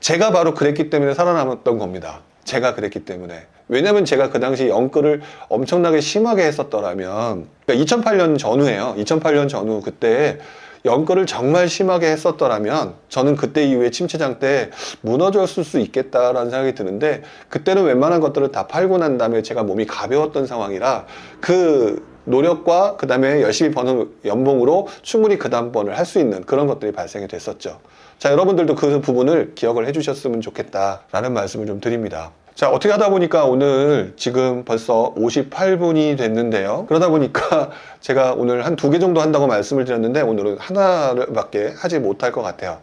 제가 바로 그랬기 때문에 살아남았던 겁니다. 제가 그랬기 때문에. 왜냐면 제가 그 당시 영끌을 엄청나게 심하게 했었더라면, 그러니까 2008년 전후예요. 2008년 전후 그때 영끌을 정말 심하게 했었더라면 저는 그때 이후에 침체장 때 무너졌을 수 있겠다라는 생각이 드는데, 그때는 웬만한 것들을 다 팔고 난 다음에 제가 몸이 가벼웠던 상황이라 그 노력과 그 다음에 열심히 버는 연봉으로 충분히 그 다음번을 할 수 있는 그런 것들이 발생이 됐었죠. 자, 여러분들도 그 부분을 기억을 해주셨으면 좋겠다라는 말씀을 좀 드립니다. 자, 어떻게 하다 보니까 오늘 지금 벌써 58분이 됐는데요. 그러다 보니까 제가 오늘 한 2개 정도 한다고 말씀을 드렸는데 오늘은 하나밖에 하지 못할 것 같아요.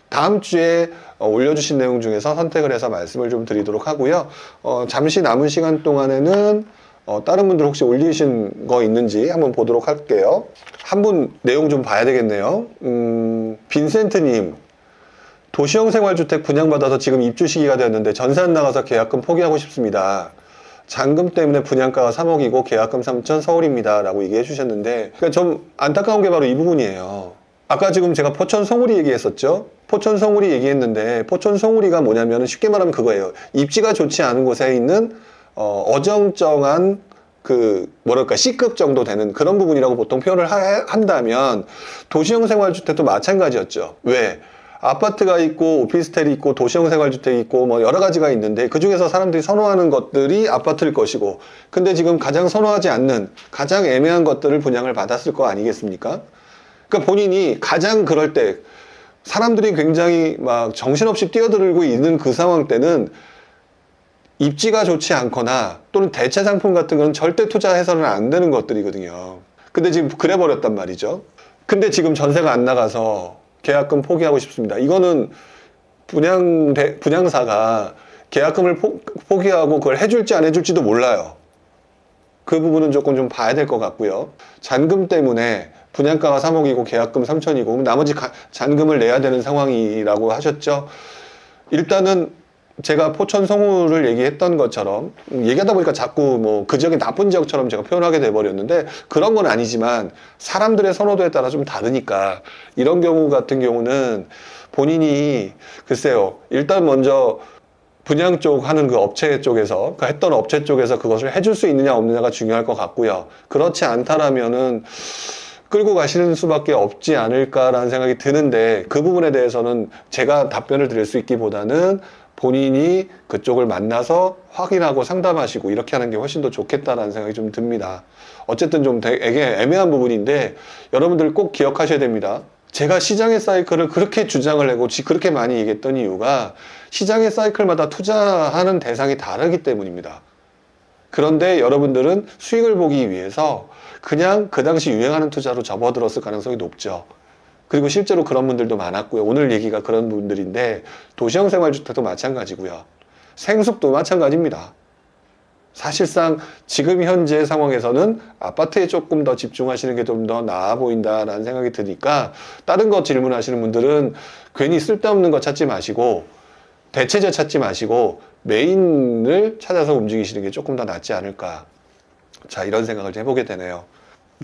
다음 주에 올려주신 내용 중에서 선택을 해서 말씀을 좀 드리도록 하고요. 잠시 남은 시간 동안에는 다른 분들 혹시 올리신 거 있는지 한번 보도록 할게요. 한 분 내용 좀 봐야 되겠네요. 빈센트님. 도시형 생활주택 분양받아서 지금 입주 시기가 되었는데 전세 안 나가서 계약금 포기하고 싶습니다. 잔금 때문에 분양가가 3억이고 계약금 3천 서울입니다. 라고 얘기해 주셨는데, 그러니까 좀 안타까운 게 바로 이 부분이에요. 아까 지금 제가 포천 송우리 얘기했었죠? 포천 송우리 얘기했는데, 포천 송우리가 뭐냐면 쉽게 말하면 그거예요. 입지가 좋지 않은 곳에 있는 어정쩡한 뭐랄까 C급 정도 되는 그런 부분이라고 보통 표현을 한다면, 도시형 생활주택도 마찬가지였죠. 왜? 아파트가 있고 오피스텔이 있고 도시형 생활주택이 있고 뭐 여러 가지가 있는데, 그 중에서 사람들이 선호하는 것들이 아파트일 것이고, 근데 지금 가장 선호하지 않는 가장 애매한 것들을 분양을 받았을 거 아니겠습니까? 그러니까 본인이 가장 그럴 때 사람들이 굉장히 막 정신없이 뛰어들고 있는 그 상황 때는 입지가 좋지 않거나 또는 대체 상품 같은 건 절대 투자해서는 안 되는 것들이거든요. 근데 지금 그래 버렸단 말이죠. 근데 지금 전세가 안 나가서 계약금 포기하고 싶습니다. 이거는 분양사가 계약금을 포기하고 그걸 해줄지 안 해줄지도 몰라요. 그 부분은 조금 좀 봐야 될 것 같고요. 잔금 때문에 분양가가 3억이고 계약금 3천이고 나머지 잔금을 내야 되는 상황이라고 하셨죠. 일단은 제가 포천 송우를 얘기했던 것처럼, 얘기하다 보니까 자꾸 뭐 그 지역이 나쁜 지역처럼 제가 표현하게 돼버렸는데, 그런 건 아니지만 사람들의 선호도에 따라 좀 다르니까, 이런 경우 같은 경우는 본인이 글쎄요, 일단 먼저 분양 쪽 하는 그 업체 쪽에서, 그 했던 업체 쪽에서 그것을 해줄 수 있느냐 없느냐가 중요할 것 같고요. 그렇지 않다라면은 끌고 가시는 수밖에 없지 않을까라는 생각이 드는데, 그 부분에 대해서는 제가 답변을 드릴 수 있기보다는 본인이 그쪽을 만나서 확인하고 상담하시고 이렇게 하는 게 훨씬 더 좋겠다라는 생각이 좀 듭니다. 어쨌든 좀 되게 애매한 부분인데 여러분들 꼭 기억하셔야 됩니다. 제가 시장의 사이클을 그렇게 주장을 하고 그렇게 많이 얘기했던 이유가 시장의 사이클마다 투자하는 대상이 다르기 때문입니다. 그런데 여러분들은 수익을 보기 위해서 그냥 그 당시 유행하는 투자로 접어들었을 가능성이 높죠. 그리고 실제로 그런 분들도 많았고요. 오늘 얘기가 그런 분들인데, 도시형 생활주택도 마찬가지고요. 생숙도 마찬가지입니다. 사실상 지금 현재 상황에서는 아파트에 조금 더 집중하시는 게 좀 더 나아 보인다라는 생각이 드니까, 다른 거 질문하시는 분들은 괜히 쓸데없는 거 찾지 마시고 대체제 찾지 마시고 메인을 찾아서 움직이시는 게 조금 더 낫지 않을까. 자, 이런 생각을 해보게 되네요.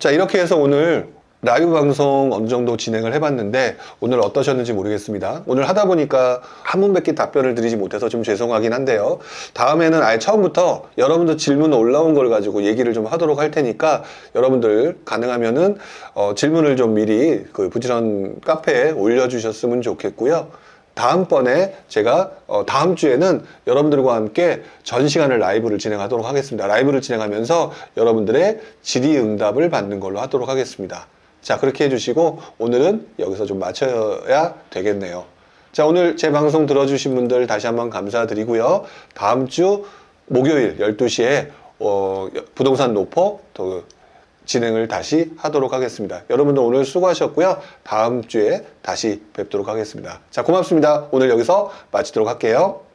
자, 이렇게 해서 오늘 라이브 방송 어느 정도 진행을 해봤는데 오늘 어떠셨는지 모르겠습니다. 오늘 하다 보니까 한 분밖에 답변을 드리지 못해서 좀 죄송하긴 한데요. 다음에는 아예 처음부터 여러분들 질문 올라온 걸 가지고 얘기를 좀 하도록 할 테니까 여러분들 가능하면은 질문을 좀 미리 그 부지런 카페에 올려주셨으면 좋겠고요. 다음번에 제가 다음 주에는 여러분들과 함께 전 시간을 라이브를 진행하도록 하겠습니다. 라이브를 진행하면서 여러분들의 질의응답을 받는 걸로 하도록 하겠습니다. 자, 그렇게 해주시고 오늘은 여기서 좀 마쳐야 되겠네요. 자, 오늘 제 방송 들어주신 분들 다시 한번 감사드리고요. 다음 주 목요일 12시에 부동산 노포 또 진행을 다시 하도록 하겠습니다. 여러분들 오늘 수고하셨고요. 다음 주에 다시 뵙도록 하겠습니다. 자, 고맙습니다. 오늘 여기서 마치도록 할게요.